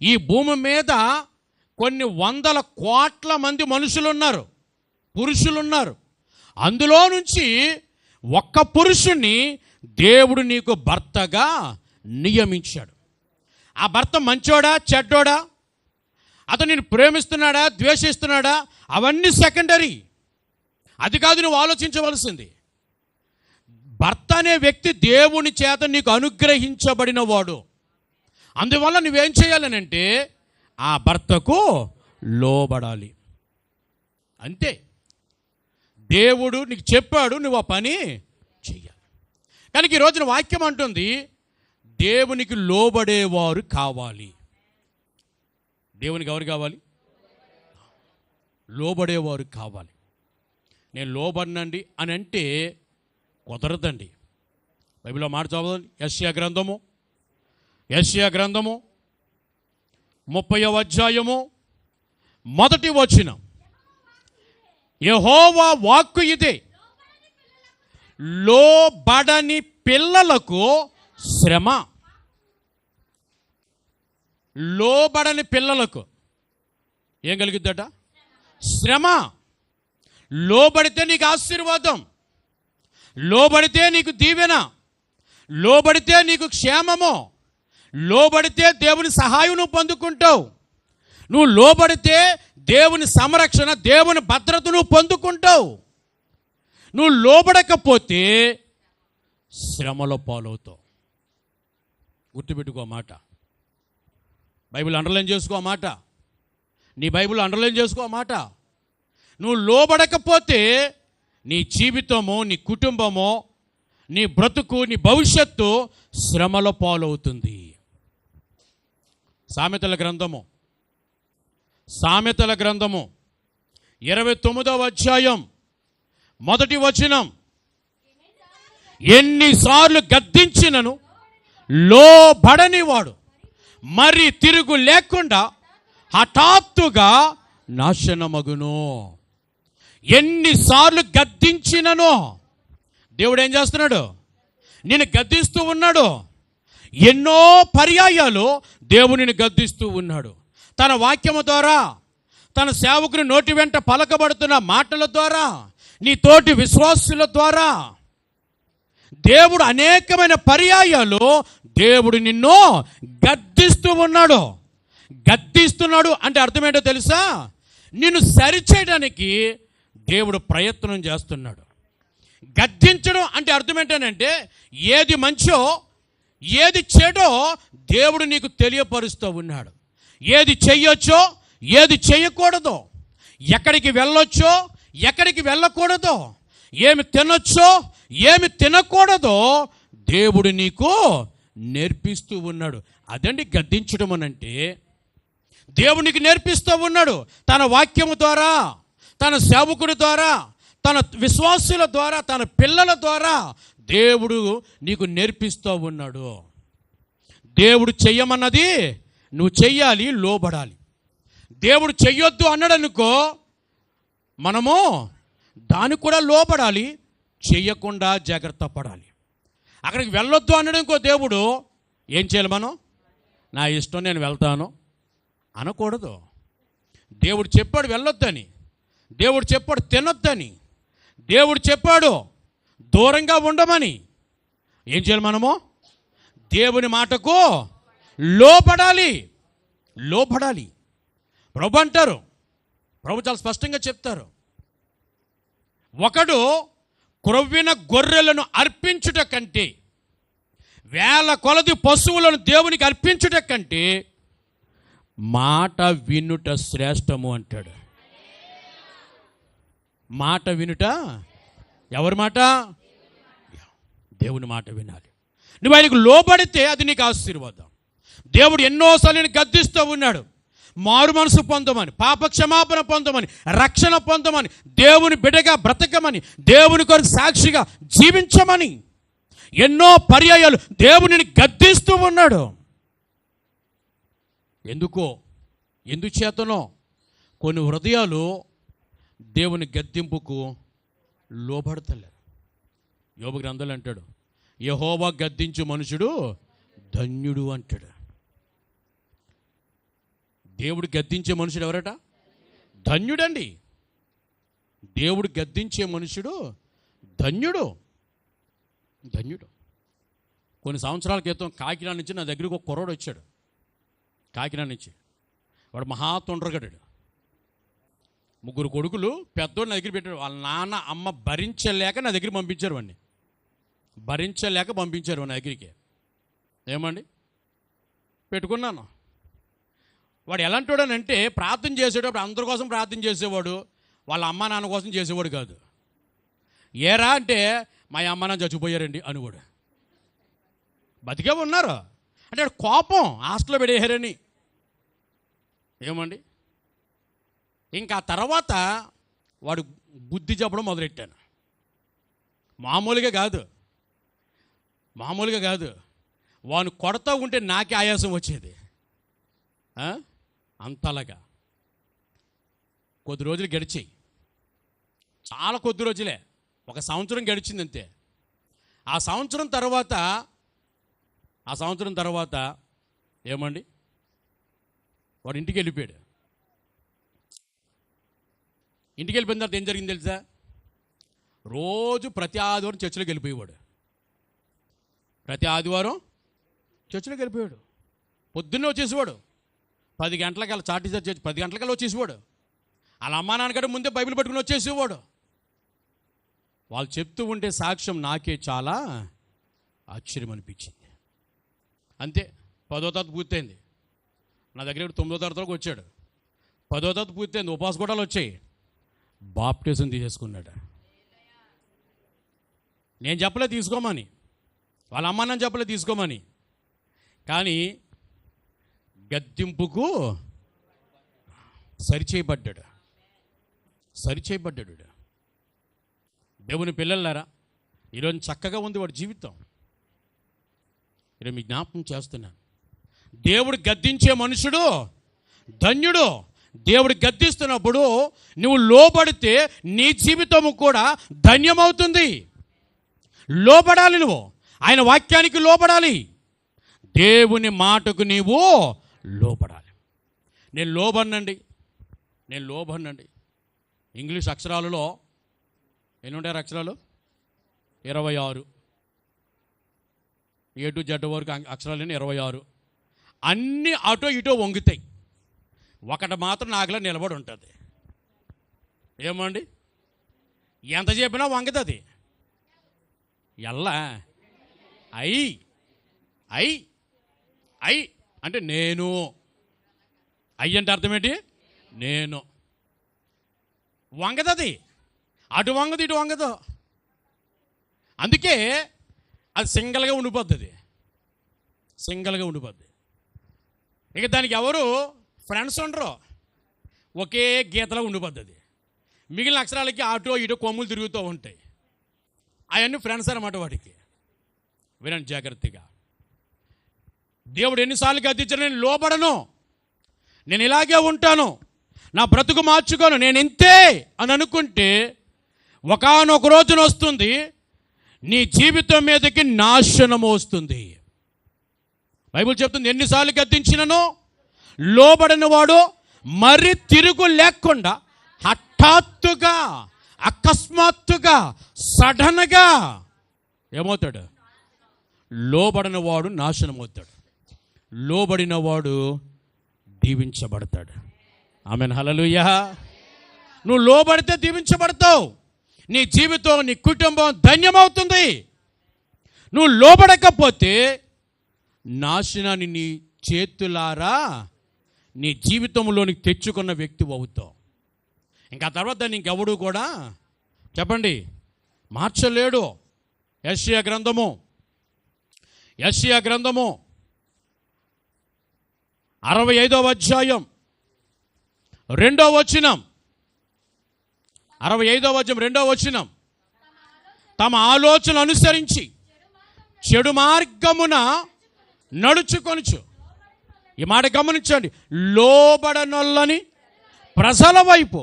ఈ భూమి మీద కొన్ని వందల కోట్ల మంది మనుషులు ఉన్నారు, పురుషులు ఉన్నారు. అందులో నుంచి ఒక్క పురుషుణ్ణి దేవుడు నీకు భర్తగా నియమించాడు. ఆ భర్త మంచోడా చెడ్డోడా, అతను నేను ప్రేమిస్తున్నాడా ద్వేషిస్తున్నాడా, అవన్నీ సెకండరీ. అది కాదు నువ్వు ఆలోచించవలసింది. భర్త అనే వ్యక్తి దేవుని చేత నీకు అనుగ్రహించబడిన వాడు. అందువల్ల నువ్వేం చేయాలనంటే ఆ భర్తకు లోబడాలి, అంతే. దేవుడు నీకు చెప్పాడు, నువ్వు ఆ పని చెయ్యాలి. కనుక ఈ రోజున వాక్యం అంటుంది దేవునికి లోబడేవారు కావాలి. దేవునికి ఎవరు కావాలి? లోబడేవారు కావాలి. నేను లోబడినండి అని అంటే కుదరదండి. బైబిల్లో మాట చదవండి. యెషయా గ్రంథము 30వ అధ్యాయము 1వ వచనం. యెహోవా వాక్కు ఇదే, లోబడని పిల్లలకు శ్రమ. లోబడని పిల్లలకు ఏం కలిగిద్దట? శ్రమ. లోబడితే నీకు ఆశీర్వాదం, లోబడితే నీకు దీవెన, లోబడితే నీకు క్షేమము, లోబడితే దేవుని సహాయం నువ్వు పొందుకుంటావు. నువ్వు లోబడితే దేవుని సంరక్షణ, దేవుని భద్రత నువ్వు పొందుకుంటావు. నువ్వు లోబడకపోతే శ్రమలో పాలవుతావు. గుర్తుపెట్టుకో మాట. బైబిల్ అండర్లైన్ చేసుకో మాట. నీ బైబిల్ అండర్లైన్ చేసుకో మాట. నువ్వు లోబడకపోతే నీ జీవితము, నీ కుటుంబము, నీ బ్రతుకు, నీ భవిష్యత్తు శ్రమల పాలవుతుంది. సామెతల గ్రంథము 29వ అధ్యాయం 1వ వచనం. ఎన్నిసార్లు గద్దించినను లోబడని వాడు మరి తిరుగు లేకుండా హఠాత్తుగా నాశనమగును. ఎన్నిసార్లు గద్దించినను, దేవుడు ఏం చేస్తున్నాడు? నేను గద్దిస్తూ ఉన్నాడు. ఎన్నో పర్యాయాలు దేవునిని గద్దిస్తూ ఉన్నాడు. తన వాక్యము ద్వారా, తన సేవకుని నోటి వెంట పలకబడుతున్న మాటల ద్వారా, నీ తోటి విశ్వాసుల ద్వారా దేవుడు అనేకమైన పర్యాయాలు దేవుడు నిన్ను గద్దిస్తూ ఉన్నాడు. గద్దిస్తున్నాడు అంటే అర్థం ఏంటో తెలుసా? నిన్ను సరిచేయడానికి దేవుడు ప్రయత్నం చేస్తున్నాడు. గద్దించడం అంటే అర్థం ఏంటంటే ఏది మంచో ఏది చెడో దేవుడు నీకు తెలియపరుస్తూ ఉన్నాడు. ఏది చెయ్యొచ్చో ఏది చేయకూడదో, ఎక్కడికి వెళ్ళొచ్చో ఎక్కడికి వెళ్ళకూడదో, ఏమి తినొచ్చో ఏమి తినకూడదో దేవుడు నీకు నేర్పిస్తూ ఉన్నాడు. అదండి గద్దించడం అనంటే. దేవునికి నేర్పిస్తూ ఉన్నాడు తన వాక్యము ద్వారా, తన సేవకుడి ద్వారా, తన విశ్వాసుల ద్వారా, తన పిల్లల ద్వారా దేవుడు నీకు నేర్పిస్తూ ఉన్నాడు. దేవుడు చెయ్యమన్నది నువ్వు చెయ్యాలి, లోబడాలి. దేవుడు చెయ్యొద్దు అన్నాడనుకో, మనము దానికి కూడా లోబడాలి, చెయ్యకుండా జాగ్రత్త పడాలి. అక్కడికి వెళ్ళొద్దు అన్నాడనుకో దేవుడు, ఏం చేయాలి? మనం నా ఇష్టం నేను వెళ్తాను అనకూడదు. దేవుడు చెప్పాడు వెళ్ళొద్దని, దేవుడు చెప్పాడు తినొద్దని, దేవుడు చెప్పాడు దూరంగా ఉండమని. ఏం చేయాలి? మనము దేవుని మాటకు లోబడాలి. ప్రభు అంటారు, ప్రభు చాలా స్పష్టంగా చెప్తారు, ఒకడు క్రొవ్విన గొర్రెలను అర్పించుట కంటే, వేల కొలది పశువులను దేవునికి అర్పించుట కంటే మాట వినుట శ్రేష్టము అంటాడు. మాట వినుట. ఎవరి మాట? దేవుని మాట వినాలి. నువ్వు ఆయనకు లోబడితే అది నీకు ఆశీర్వాదం. దేవుడు ఎన్నోసార్లు నేను గద్దిస్తూ ఉన్నాడు, మారు మనసు పొందమని, పాప క్షమాపణ పొందమని, రక్షణ పొందమని, దేవుని బిడ్డగా బ్రతకమని, దేవుని కొరకు సాక్షిగా జీవించమని ఎన్నో పర్యాయాలు దేవునిని గద్దిస్తూ ఉన్నాడు. ఎందుచేతనో కొన్ని హృదయాలు దేవుని గద్దింపుకు లోబడతలేరు. యోబు గ్రంథంలో అంటాడు, యెహోవా గద్దించు మనుషుడు ధన్యుడు అంటాడు. దేవుడు గద్దించే మనుషుడు ఎవరట? ధన్యుడండి. దేవుడు గద్దించే మనుషుడు ధన్యుడు. కొన్ని సంవత్సరాల క్రితం కాకినాడ నుంచి నా దగ్గరికి ఒక కుర్రోడు వచ్చాడు. కాకినాడ నుంచి. వాడు మహా తొండ్రగడ్డాడు. 3 కొడుకులు. పెద్దోడు నా దగ్గర పెట్టాడు. వాళ్ళ నాన్న అమ్మ భరించలేక నా దగ్గరికి పంపించారు వాడిని. పంపించారు నా దగ్గరికి. ఏమండి పెట్టుకున్నాను. వాడు ఎలాంటోడనంటే ప్రార్థన చేసేటప్పుడు అందరి కోసం ప్రార్థన చేసేవాడు, వాళ్ళ అమ్మ నాన్న కోసం చేసేవాడు కాదు. ఏరా అంటే మా అమ్మ నాన్న చచ్చిపోయారండి అనువాడు. బతికే ఉన్నారు అంటే కోపం హాస్టల్లో పెడేయారని. ఏమండి ఇంకా తర్వాత వాడు బుద్ధి చెప్పడం మొదలెట్టాను. మామూలుగా కాదు. వాడిని కొడతా ఉంటే నాకే ఆయాసం వచ్చేది. అంతలాగా కొద్ది రోజులు గడిచాయి. చాలా కొద్ది రోజులే, 1 సంవత్సరం గడిచింది అంతే. ఆ సంవత్సరం తర్వాత ఏమండి వాడు ఇంటికి వెళ్ళిపోయాడు. ఇంటికి వెళ్ళిపోయిన తర్వాత ఏం జరిగింది తెలుసా? రోజు ప్రతి ఆదివారం చర్చిలోకి వెళ్ళిపోయేవాడు. పొద్దున్నే వచ్చేసేవాడు. 10 గంటలకల్లా చాటి చర్చి 10 గంటలకల్లా వచ్చేసేవాడు. వాళ్ళ అమ్మా నాన్నకంటే ముందే బైబిల్ పట్టుకుని వచ్చేసేవాడు. వాళ్ళు చెప్తూ ఉంటే సాక్ష్యం నాకే చాలా ఆశ్చర్యం అనిపించింది. అంతే 10వ తరగతి పూర్తయింది. నా దగ్గర 9వ తరగతిలోకి వచ్చాడు. 10వ తరగతి పూర్తయింది. ఉపవాస కూడాలు వచ్చాయి. బాప్టిజం తీసేసుకున్నాడు. నేను చెప్పలే తీసుకోమని, వాళ్ళ అమ్మ నాన్న చెప్పలే తీసుకోమని, కానీ గద్దింపుకు సరిచేయబడ్డాడు. దేవుని పిల్లలారా, ఈరోజు చక్కగా ఉంది వాడి జీవితం. ఈరోజు మీ జ్ఞాపకం చేస్తున్నాను, దేవుడు గద్దించే మనుషుడు ధన్యుడు. దేవుడు గద్దిస్తున్నప్పుడు నువ్వు లోబడితే నీ జీవితము కూడా ధన్యమవుతుంది. లోబడాలి, నువ్వు ఆయన వాక్యానికి లోబడాలి, దేవుని మాటకు నీవు లోబడాలి. నేను లోబడినండి. ఇంగ్లీష్ అక్షరాలలో ఎన్ని ఉంటారు? అక్షరాలు 26. A to Z వరకు అక్షరాలు 26. అన్నీ అటో ఇటో వంగుతాయి. ఒకటి మాత్రం నాకులా నిలబడి ఉంటుంది. ఏమండి ఎంత చెప్పినా వంగుతుంది. ఎల్లా ఐ అంటే నేను. అంటే అర్థం ఏంటి? నేను. వంగదది, అటు వంగదు ఇటు వంగదు. అందుకే అది సింగిల్గా ఉండిపోద్ది. ఇక దానికి ఎవరు ఫ్రెండ్స్ ఉండరు. ఒకే గీతలో ఉండిపోద్ది. మిగిలిన అక్షరాలకి అటో ఇటో కొమ్ములు తిరుగుతూ ఉంటాయి. అవన్నీ ఫ్రెండ్స్ అన్నమాట వాడికి. వినండి జాగ్రత్తగా. దేవుడు ఎన్నిసార్లు గద్దించాడు? నేను లోబడను, నేను ఇలాగే ఉంటాను, నా బ్రతుకు మార్చుకోను, నేను ఇంతే అని అనుకుంటే ఒకానొక రోజున వస్తుంది, నీ జీవితం మీదకి నాశనము వస్తుంది. బైబిల్ చెప్తుంది, ఎన్నిసార్లు గద్దించినను లోబడని వాడు మరి తిరుగు లేకుండా హఠాత్తుగా, అకస్మాత్తుగా, సడన్గా ఏమవుతాడు? లోబడిన వాడు నాశనం అవుతాడు, లోబడిన వాడు దీవించబడతాడు. ఆమేన్, హల్లెలూయా. నువ్వు లోబడితే దీవించబడతావు. నీ జీవితం, నీ కుటుంబం ధన్యమవుతుంది. నువ్వు లోబడకపోతే నాశనాన్ని నీ చేతులారా నీ జీవితంలోనికి తెచ్చుకున్న వ్యక్తి అవుతావు. ఇంకా తర్వాత దాన్ని ఇంకెవడు కూడా చెప్పండి మార్చలేడు. యెషయా గ్రంథము 65వ అధ్యాయం 2వ వచనం. 65వ అధ్యాయం 2వ వచనం. తమ ఆలోచన అనుసరించి చెడు మార్గమున నడుచుకొనుచు. ఈ మాట గమనించండి. లోబడనొల్లని ప్రజల వైపు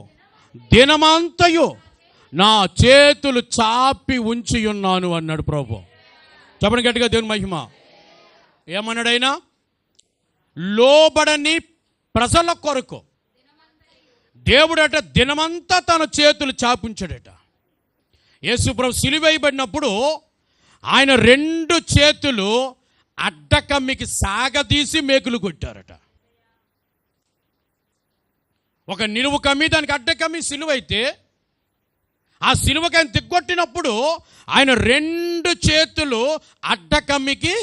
దినమంతయు నా చేతులు చాపి ఉంచి ఉన్నాను అన్నాడు ప్రభు. చెప్పండి గట్టిగా, దేవుని మహిమ. ఏమన్నాడైనా? లోబడని ప్రజల కొరకు దేవుడట దినమంతా తన చేతులు చాపించాడట. యేసు ప్రభు సిలువేయబడినప్పుడు ఆయన 2 చేతులు అడ్డకమ్మికి సాగదీసి మేకులు కొట్టారట. ఒక నిలువు కమ్మి, దానికి అడ్డకమ్మి సిలువైతే ఆ సిలువకి ఆయన దిగ్గొట్టినప్పుడు ఆయన 2 చేతులు అడ్డకమ్మికి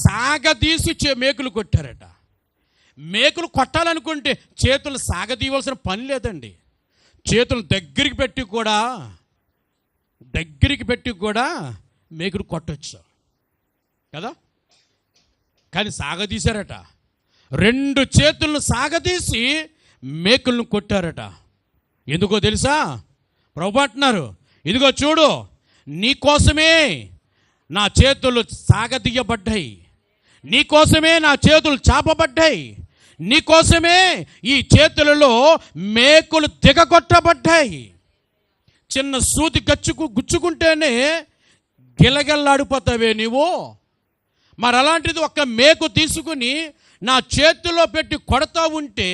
సాగదీసి మేకులు కొట్టారట. మేకులు కొట్టాలనుకుంటే చేతులు సాగదీయవలసిన పని లేదండి. చేతులు దగ్గరికి పెట్టి కూడా మేకులు కొట్టచ్చు కదా. కానీ సాగదీశారట. 2 చేతులను సాగదీసి మేకులను కొట్టారట. ఎందుకో తెలుసా? ప్రభు అంటున్నారు, ఇదిగో చూడు, నీకోసమే నా చేతులు సాగదీయబడ్డాయి, నీకోసమే నా చేతులు చాపబడ్డాయి, నీకోసమే ఈ చేతులలో మేకులు దిగగొట్టబడ్డాయి. చిన్న సూది గుచ్చుకుంటేనే గిలగిల్లాడిపోతావే నీవు. మరి అలాంటిది ఒక్క మేకు తీసుకుని నా చేతిలో పెట్టి కొడతా ఉంటే,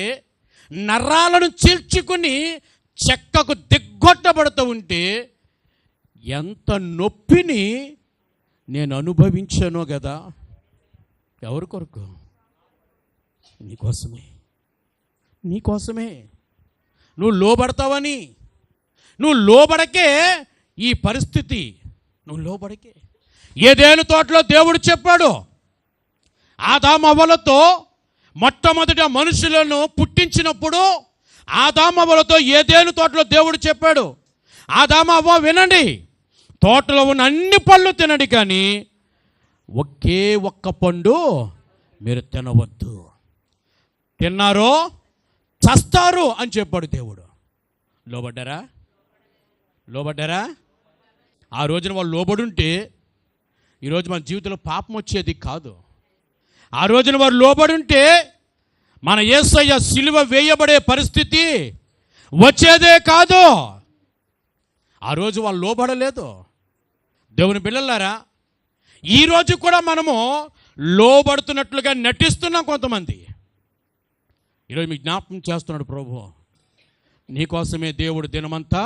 నరాలను చీల్చుకుని చెక్కకు దిగ్గొట్టబడుతూ ఉంటే ఎంత నొప్పిని నేను అనుభవించానో కదా. ఎవరి కొరకు? నీకోసమే. నువ్వు లోబడతావని, నువ్వు లోబడకే ఈ పరిస్థితి. నువ్వు లోబడకే. ఏదెను తోటలో దేవుడు చెప్పాడు, ఆదాము అవ్వలతో మొట్టమొదట మనుషులను పుట్టించినప్పుడు ఆదాము అవ్వలతో ఏదెను తోటలో దేవుడు చెప్పాడు, ఆదాము అవ్వ వినండి, తోటలో ఉన్న అన్ని పళ్ళు తినండి, కానీ ఒకే ఒక్క పండు మీరు తినవద్దు, తిన్నారో చస్తారు అని చెప్పాడు దేవుడు. లోబడ్డారా? ఆ రోజున వాళ్ళు లోబడుంటే ఈరోజు మన జీవితంలో పాపం వచ్చేది కాదు. ఆ రోజున వారు లోబడుంటే మన యేసయ్య సిలువ వేయబడే పరిస్థితి వచ్చేదే కాదు. ఆ రోజు వాళ్ళు లోబడలేదు. దేవుని బిడ్డలారా, ఈరోజు కూడా మనము లోబడుతున్నట్లుగా నటిస్తున్నాం కొంతమంది. ఈరోజు మీకు జ్ఞాపకం చేస్తున్నాడు ప్రభు, నీకోసమే దేవుడు దినమంతా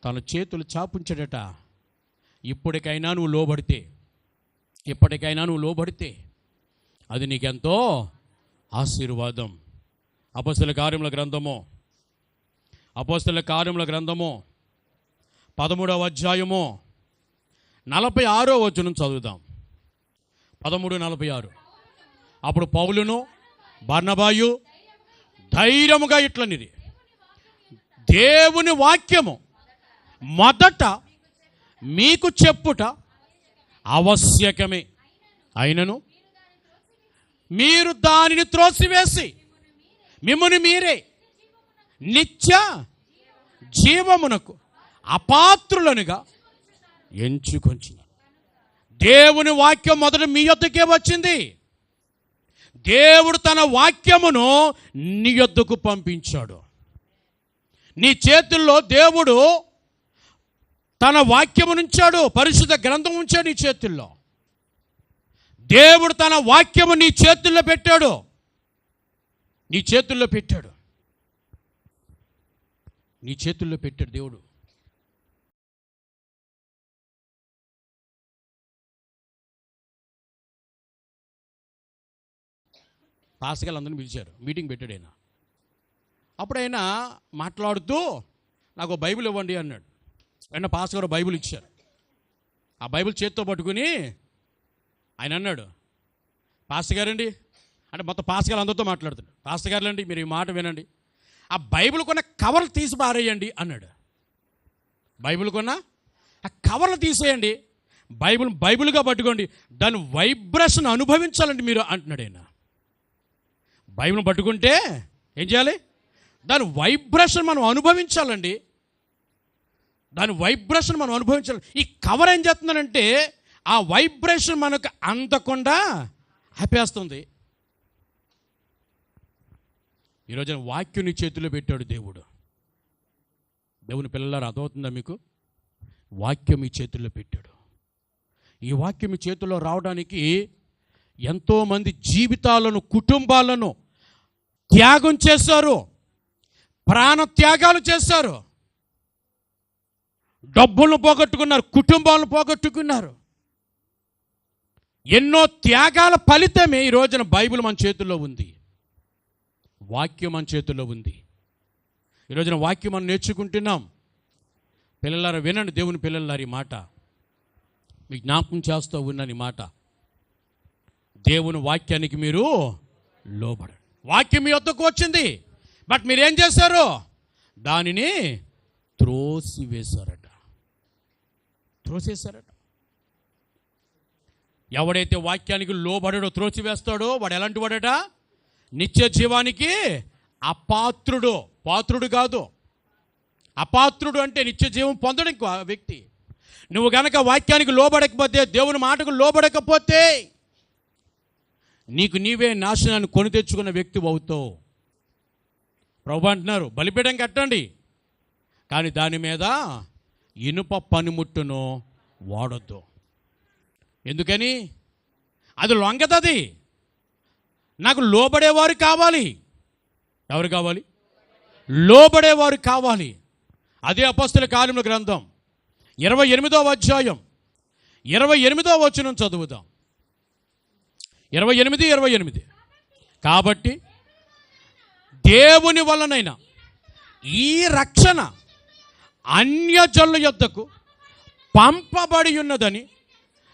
తన చేతులు చాపుంచాడట. ఇప్పటికైనా నువ్వు లోబడితే అది నీకెంతో ఆశీర్వాదం. అపోస్తలుల కార్యముల గ్రంథము 13వ అధ్యాయము 46వ వచనం చదువుదాం. 13:46. అప్పుడు పౌలును బర్నబాయు ధైర్యముగా ఇట్లనిది, దేవుని వాక్యము మొదట మీకు చెప్పుట ఆవశ్యకమే, అయినను మీరు దానిని త్రోసివేసి మిమ్మును మీరే నిత్య జీవమునకు అపాత్రులనుగా ఎంచుకొంచిన. దేవుని వాక్యం మొదట మీ యొద్దకే వచ్చింది. దేవుడు తన వాక్యమును నీ యొద్దకు పంపించాడు. నీ చేతుల్లో దేవుడు తన వాక్యమునుంచాడు, పరిశుద్ధ గ్రంథం ఉంచాడు నీ చేతుల్లో. దేవుడు తన వాక్యము నీ చేతుల్లో పెట్టాడు. దేవుడు. పాస్టర్లు అందరిని పిలిచారు, మీటింగ్ పెట్టాడు ఆయన. అప్పుడు ఆయన మాట్లాడుతూ నాకు బైబిల్ ఇవ్వండి అన్నాడు. వెన్న పాస్టర్ గారు బైబిల్ ఇచ్చారు. ఆ బైబిల్ చేత్తో పట్టుకుని ఆయన అన్నాడు, పాస్టర్ గారండి అంటే మొత్తం పాస్టర్ గారు అందరితో మాట్లాడుతున్నాడు, పాస్టర్ గారులండి మీరు ఈ మాట వినండి, ఆ బైబిల్ కొన్న కవర్లు తీసి పారేయండి అన్నాడు. బైబిల్ కొన్న ఆ కవర్లు తీసేయండి, బైబిల్గా పట్టుకోండి, దాని వైబ్రేషన్ అనుభవించాలండి మీరు అంటున్నాడు ఆయన. బైబిల్ పట్టుకుంటే ఏం చేయాలి? దాని వైబ్రేషన్ మనం అనుభవించాలండి, దాని వైబ్రేషన్ మనం అనుభవించాలి. ఈ కవర్ ఏం చేస్తుందంటే ఆ వైబ్రేషన్ మనకు అందకుండా ఆపేస్తుంది. ఈరోజు వాక్యం నీ చేతిలో పెట్టాడు దేవుడు. దేవుని పిల్లలారా, అర్థమవుతుందా మీకు? వాక్యం మీ చేతుల్లో పెట్టాడు. ఈ వాక్యం మీ చేతుల్లో రావడానికి ఎంతోమంది జీవితాలను, కుటుంబాలను త్యాగం చేశారు, ప్రాణ త్యాగాలు చేశారు, డబ్బులను పోగొట్టుకున్నారు, కుటుంబాలను పోగొట్టుకున్నారు. ఎన్నో త్యాగాల ఫలితమే ఈ రోజున బైబిల్ మన చేతుల్లో ఉంది, వాక్యం మన చేతుల్లో ఉంది. ఈ రోజున వాక్యం మనం నేర్చుకుంటున్నాం. పిల్లలారా వినండి, దేవుని పిల్లలారి మాట మీకు జ్ఞాపకం చేస్తూ ఉన్నాను. ఈ మాట, దేవుని వాక్యానికి మీరు లోబడండి. వాక్యం మీ వద్దకు వచ్చింది, బట్ మీరేం చేశారు? దానిని త్రోసివేశారట. ఎవడైతే వాక్యానికి లోబడడో, త్రోసివేస్తాడో వాడు ఎలాంటి వాడట? నిత్య జీవానికి అపాత్రుడు. పాత్రుడు కాదు, అపాత్రుడు అంటే నిత్య జీవం పొందడం వ్యక్తి. నువ్వు గనక వాక్యానికి లోబడకపోతే, దేవుని మాటకు లోబడకపోతే నీకు నీవే నాశనాన్ని కొని తెచ్చుకున్న వ్యక్తి అవుతావు. ప్రభు అంటున్నారు, బలిపీఠం కట్టండి, కానీ దాని మీద ఇనుప పనిముట్టును వాడొద్దు. ఎందుకని? అది లొంగదది. నాకు లోబడేవారు కావాలి. ఎవరు కావాలి? లోబడేవారు కావాలి. అదే అపొస్తలుల కార్యముల గ్రంథం 28వ అధ్యాయం 28వ వచనం చదువుదాం. 28. కాబట్టి దేవుని వలనైనా ఈ రక్షణ అన్యజనుల యొద్దకు పంపబడి ఉన్నదని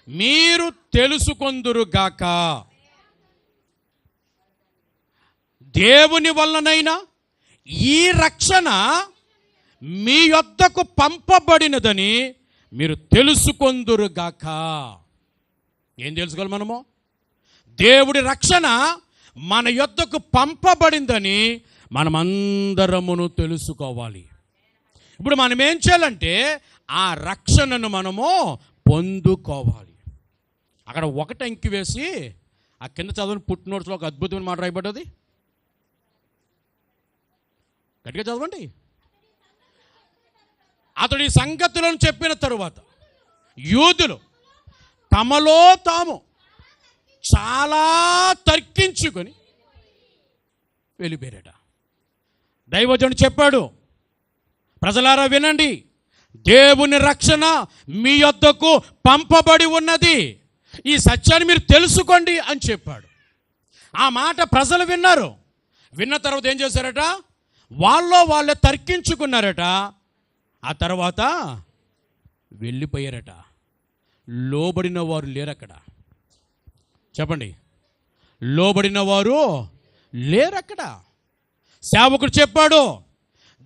మీరు తెలుసుకొందురుగాక. దేవుని వలనైనా ఈ రక్షణ మీ యొద్దకు పంపబడినదని మీరు తెలుసుకొందురుగాక. ఏం తెలుసుకోవాలి మనము? దేవుడి రక్షణ మన యొద్దకు పంపబడిందని మనమందరమును తెలుసుకోవాలి. ఇప్పుడు మనం ఏం చేయాలంటే ఆ రక్షణను మనము పొందుకోవాలి. అక్కడ ఒకటి అంకి వేసి ఆ కింద చదవని పుట్టినోట్స్లో ఒక అద్భుతమైన మాట రాయబడ్డది. గట్టిగా చదవండి. అతడి సంగతులను చెప్పిన తరువాత యూదులు తమలో తాము చాలా తర్కించుకొని వెళ్ళిపోయారట. దైవజనుడు చెప్పాడు, ప్రజలారా వినండి, దేవుని రక్షణ మీ యొద్దకు పంపబడి ఉన్నది, ఈ సత్యాన్ని మీరు తెలుసుకోండి అని చెప్పాడు. ఆ మాట ప్రజలు విన్నారు. విన్న తర్వాత ఏం చేశారట? వాళ్ళే తర్కించుకున్నారట. ఆ తర్వాత వెళ్ళిపోయారట. లోబడిన వారు లేరక్కడ. చెప్పండి, లోబడిన వారు లేరక్కడ. సేవకుడు చెప్పాడు,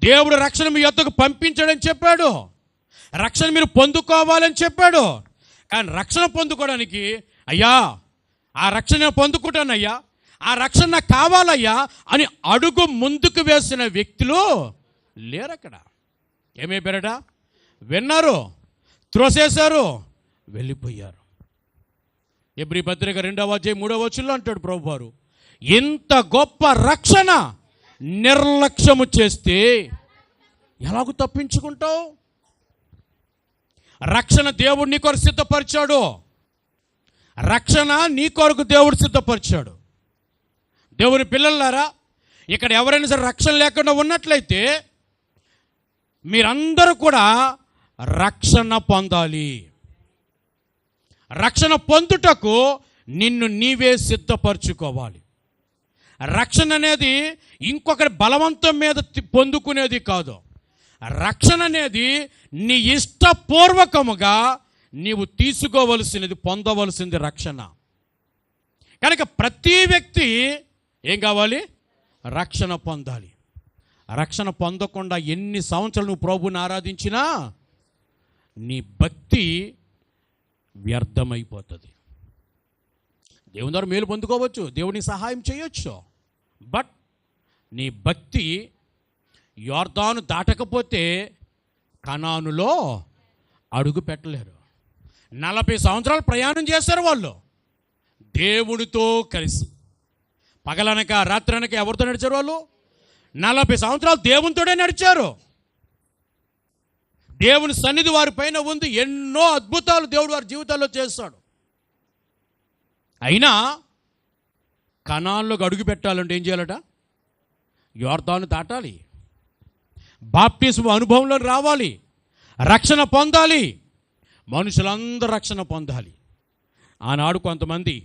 దేవుడు రక్షణ మీ యొద్దకు పంపించాడని చెప్పాడు, రక్షణ మీరు పొందుకోవాలని చెప్పాడు. కానీ రక్షణ పొందుకోవడానికి, అయ్యా ఆ రక్షణ నేను పొందుకుంటానయ్యా, ఆ రక్షణ నాకు కావాలయ్యా అని అడుగు ముందుకు వేసిన వ్యక్తులు లేరక్కడ. ఏమైపోయారట? విన్నారు, త్రోసేశారు, వెళ్ళిపోయారు. ఎబ్రీ పత్రిక 2వ అధ్యాయం 3వ వచనంలో అంటాడు ప్రభువారు, ఇంత గొప్ప రక్షణ నిర్లక్ష్యము చేస్తే ఎలాగూ తప్పించుకుంటావు? రక్షణ దేవుడు నీ కొరకు సిద్ధపరిచాడు. రక్షణ నీ కొరకు దేవుడు సిద్ధపరిచాడు. దేవుని పిల్లలారా, ఇక్కడ ఎవరైనా సరే రక్షణ లేకుండా ఉన్నట్లయితే మీరందరూ కూడా రక్షణ పొందాలి. రక్షణ పొందుటకు నిన్ను నీవే సిద్ధపరచుకోవాలి. రక్షణ అనేది ఇంకొకరి బలవంతం మీద పొందుకునేది కాదు. రక్షణ అనేది నీ ఇష్టపూర్వకముగా నీవు తీసుకోవలసినది, పొందవలసింది రక్షణ. కనుక ప్రతి వ్యక్తి ఏం కావాలి? రక్షణ పొందాలి. రక్షణ పొందకుండా ఎన్ని సంవత్సరాలు నువ్వు ప్రభువుని ఆరాధించినా నీ భక్తి వ్యర్థమైపోతుంది. దేవుని ద్వారా మేలు పొందుకోవచ్చు, దేవునికి సహాయం చేయొచ్చు, బట్ నీ భక్తి యొర్దాను దాటకపోతే కనానులో అడుగు పెట్టలేరు. 40 సంవత్సరాలు ప్రయాణం చేశారు వాళ్ళు దేవుడితో కలిసి. పగలనక రాత్రనక ఎవరితో నడిచారు వాళ్ళు? 40 సంవత్సరాలు దేవునితోనే నడిచారు. దేవుని సన్నిధి వారి పైన ఉంది. ఎన్నో అద్భుతాలు దేవుడు వారి జీవితాల్లో చేస్తాడు. అయినా కనాన్లోకి అడుగు పెట్టాలంటే ఏం చేయాలట? యొర్దాను దాటాలి, బాప్టిజం అనుభవంలో రావాలి, రక్షణ పొందాలి, మనుషులందరూ రక్షణ పొందాలి. ఆనాడు కొంతమంది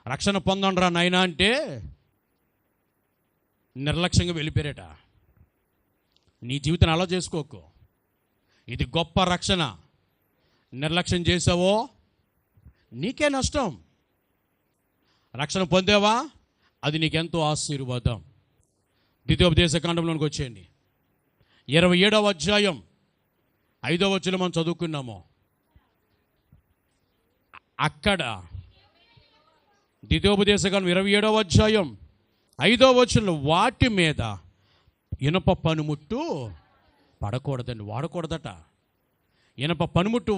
రక్షణ పొందండ్రా నాయనా అంటే నిర్లక్ష్యంగా వెళ్ళిపోయారట. నీ జీవితాన్ని అలా చేసుకోకు. ఇది గొప్ప రక్షణ. నిర్లక్ష్యం చేసావో నీకే నష్టం. రక్షణ పొందేవా, అది నీకెంతో ఆశీర్వాదం. ద్వితీయోపదేశకాండంలోనికి వచ్చేయండి. 27వ అధ్యాయం 5వ వచనం మనం చదువుకున్నాము. అక్కడ ద్వితీయోపదేశకాండం 27వ అధ్యాయం 5వ వచనంలో వాటి మీద ఇనప పనిముట్టు పడకూడదండి, వాడకూడదట. ఇనప పనిముట్టు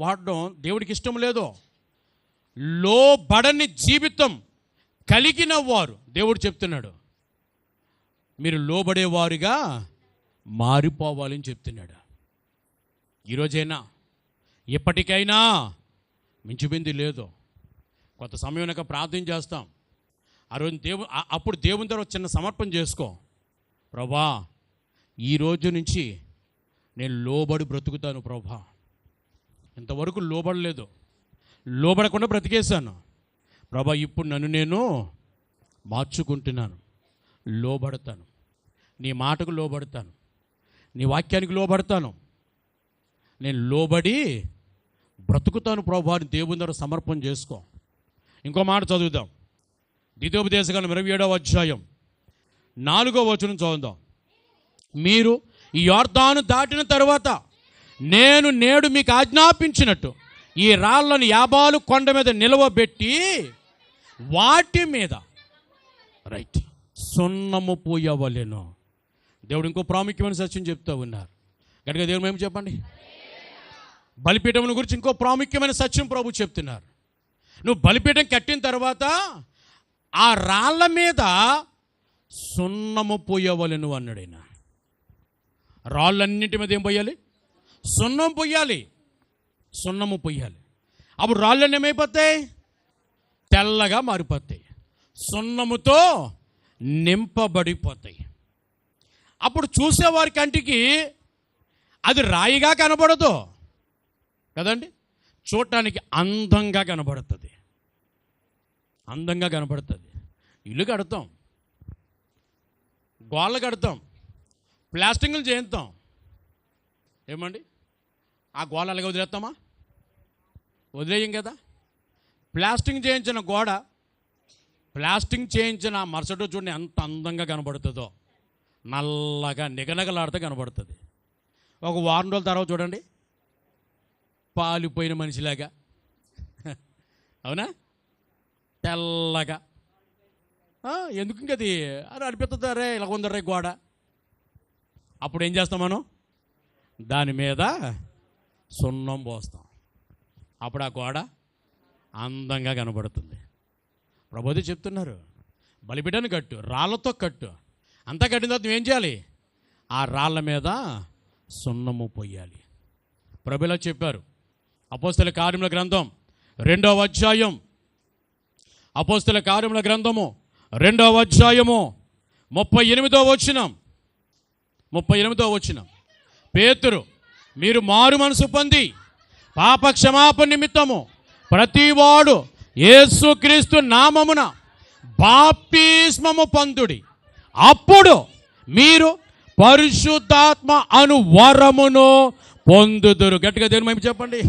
వాడడం దేవుడికి ఇష్టం లేదు. లోబడని జీవితం కలిగిన వారు దేవుడు చెప్తున్నాడు, మీరు లోబడేవారుగా మారిపోవాలని చెప్తున్నాడు. ఈరోజైనా ఎప్పటికైనా మించిపోయింది లేదు. కొంత సమయం ప్రార్థన చేస్తాం. ఆ రోజు అప్పుడు దేవుని ద్వారా చిన్న సమర్పణ చేసుకో. ప్రభా, ఈ రోజు నుంచి నేను లోబడి బ్రతుకుతాను ప్రభా. ఇంతవరకు లోబడలేదు, లోబడకుండా బ్రతికేశాను ప్రభా. ఇప్పుడు నన్ను నేను మార్చుకుంటున్నాను, లోబడతాను, నీ మాటకు లోబడతాను, నీ వాక్యానికి లోబడతాను, నేను లోబడి బ్రతుకుతాను ప్రభా అని దేవుని ద్వారా సమర్పణ చేసుకో. ఇంకో మాట చదువుదాం. ద్వితీయోపదేశకాండం 27వ అధ్యాయం 4వ వచనం చదువుదాం. మీరు ఈ యొర్దాను దాటిన తరువాత నేను నేడు మీకు ఆజ్ఞాపించినట్టు ఈ రాళ్లను యాబాలు కొండ మీద నిలవబెట్టి వాటి మీద సున్నము పూయవలెను. దేవుడు ఇంకో ప్రాముఖ్యమైన సత్యం చెప్తూ ఉన్నారు. గట్టిగా దేవుడు మేము చెప్పండి. బలిపీఠం గురించి ఇంకో ప్రాముఖ్యమైన సత్యం ప్రభు చెప్తున్నారు. నువ్వు బలిపీఠం కట్టిన తర్వాత ఆ రాళ్ళ మీద సున్నము పోయవలెను అన్నాడు ఆయన. రాళ్ళన్నింటి మీద ఏం పోయాలి? సున్నం పొయ్యాలి, సున్నము పొయ్యాలి. అప్పుడు రాళ్ళన్నీ ఏమైపోతాయి? తెల్లగా మారిపోతాయి, సున్నముతో నింపబడిపోతాయి. అప్పుడు చూసేవారి కంటికి అది రాయిగా కనబడదు కదండి, చూడటానికి అందంగా కనబడుతుంది, అందంగా కనబడుతుంది. ఇల్లు కడతాం, గోళ్ళ కడతాం, ప్లాస్టింగ్లు చేయిస్తాం, ఏమండి ఆ గోడ అలాగే వదిలేస్తామా? వదిలేయం కదా. ప్లాస్టింగ్ చేయించిన గోడ, ప్లాస్టింగ్ చేయించిన మరుసటి చూడండి ఎంత అందంగా కనబడుతుందో, నల్లగా నిగనగలాడితే కనబడుతుంది. ఒక వారం రోజుల తర్వాత చూడండి పాలిపోయిన మనిషిలాగా, అవునా, తెల్లగా. ఎందుకు ఇంకది అని అనిపిస్తుంది. అరే ఇలా ఉందరే గోడ. అప్పుడు ఏం చేస్తాం మనం? దాని మీద సున్నం పోస్తాం. అప్పుడు ఆ గోడ అందంగా కనబడుతుంది. ప్రభుత్వం చెప్తున్నారు, బలిపీఠాన్ని కట్టు, రాళ్ళతో కట్టు. అంతా కట్టిన తర్వాత నువ్వేం చేయాలి? ఆ రాళ్ళ మీద సున్నము పొయ్యాలి. ప్రభులా చెప్పారు. అపోస్తల కార్యముల గ్రంథం 2వ అధ్యాయం, అపోస్తల కార్యముల గ్రంథము 2వ అధ్యాయము 38వ వచనం. పేతురు, మీరు మారు మనసు పొంది పాప క్షమాపణ నిమిత్తము ప్రతివాడు యేసుక్రీస్తు నామమున బాప్తిస్మము పొందుడి, అప్పుడు మీరు పరిశుద్ధాత్మ అను వరమును పొందుదురు. గట్టిగా దేవుని మహిమ చెప్పండి.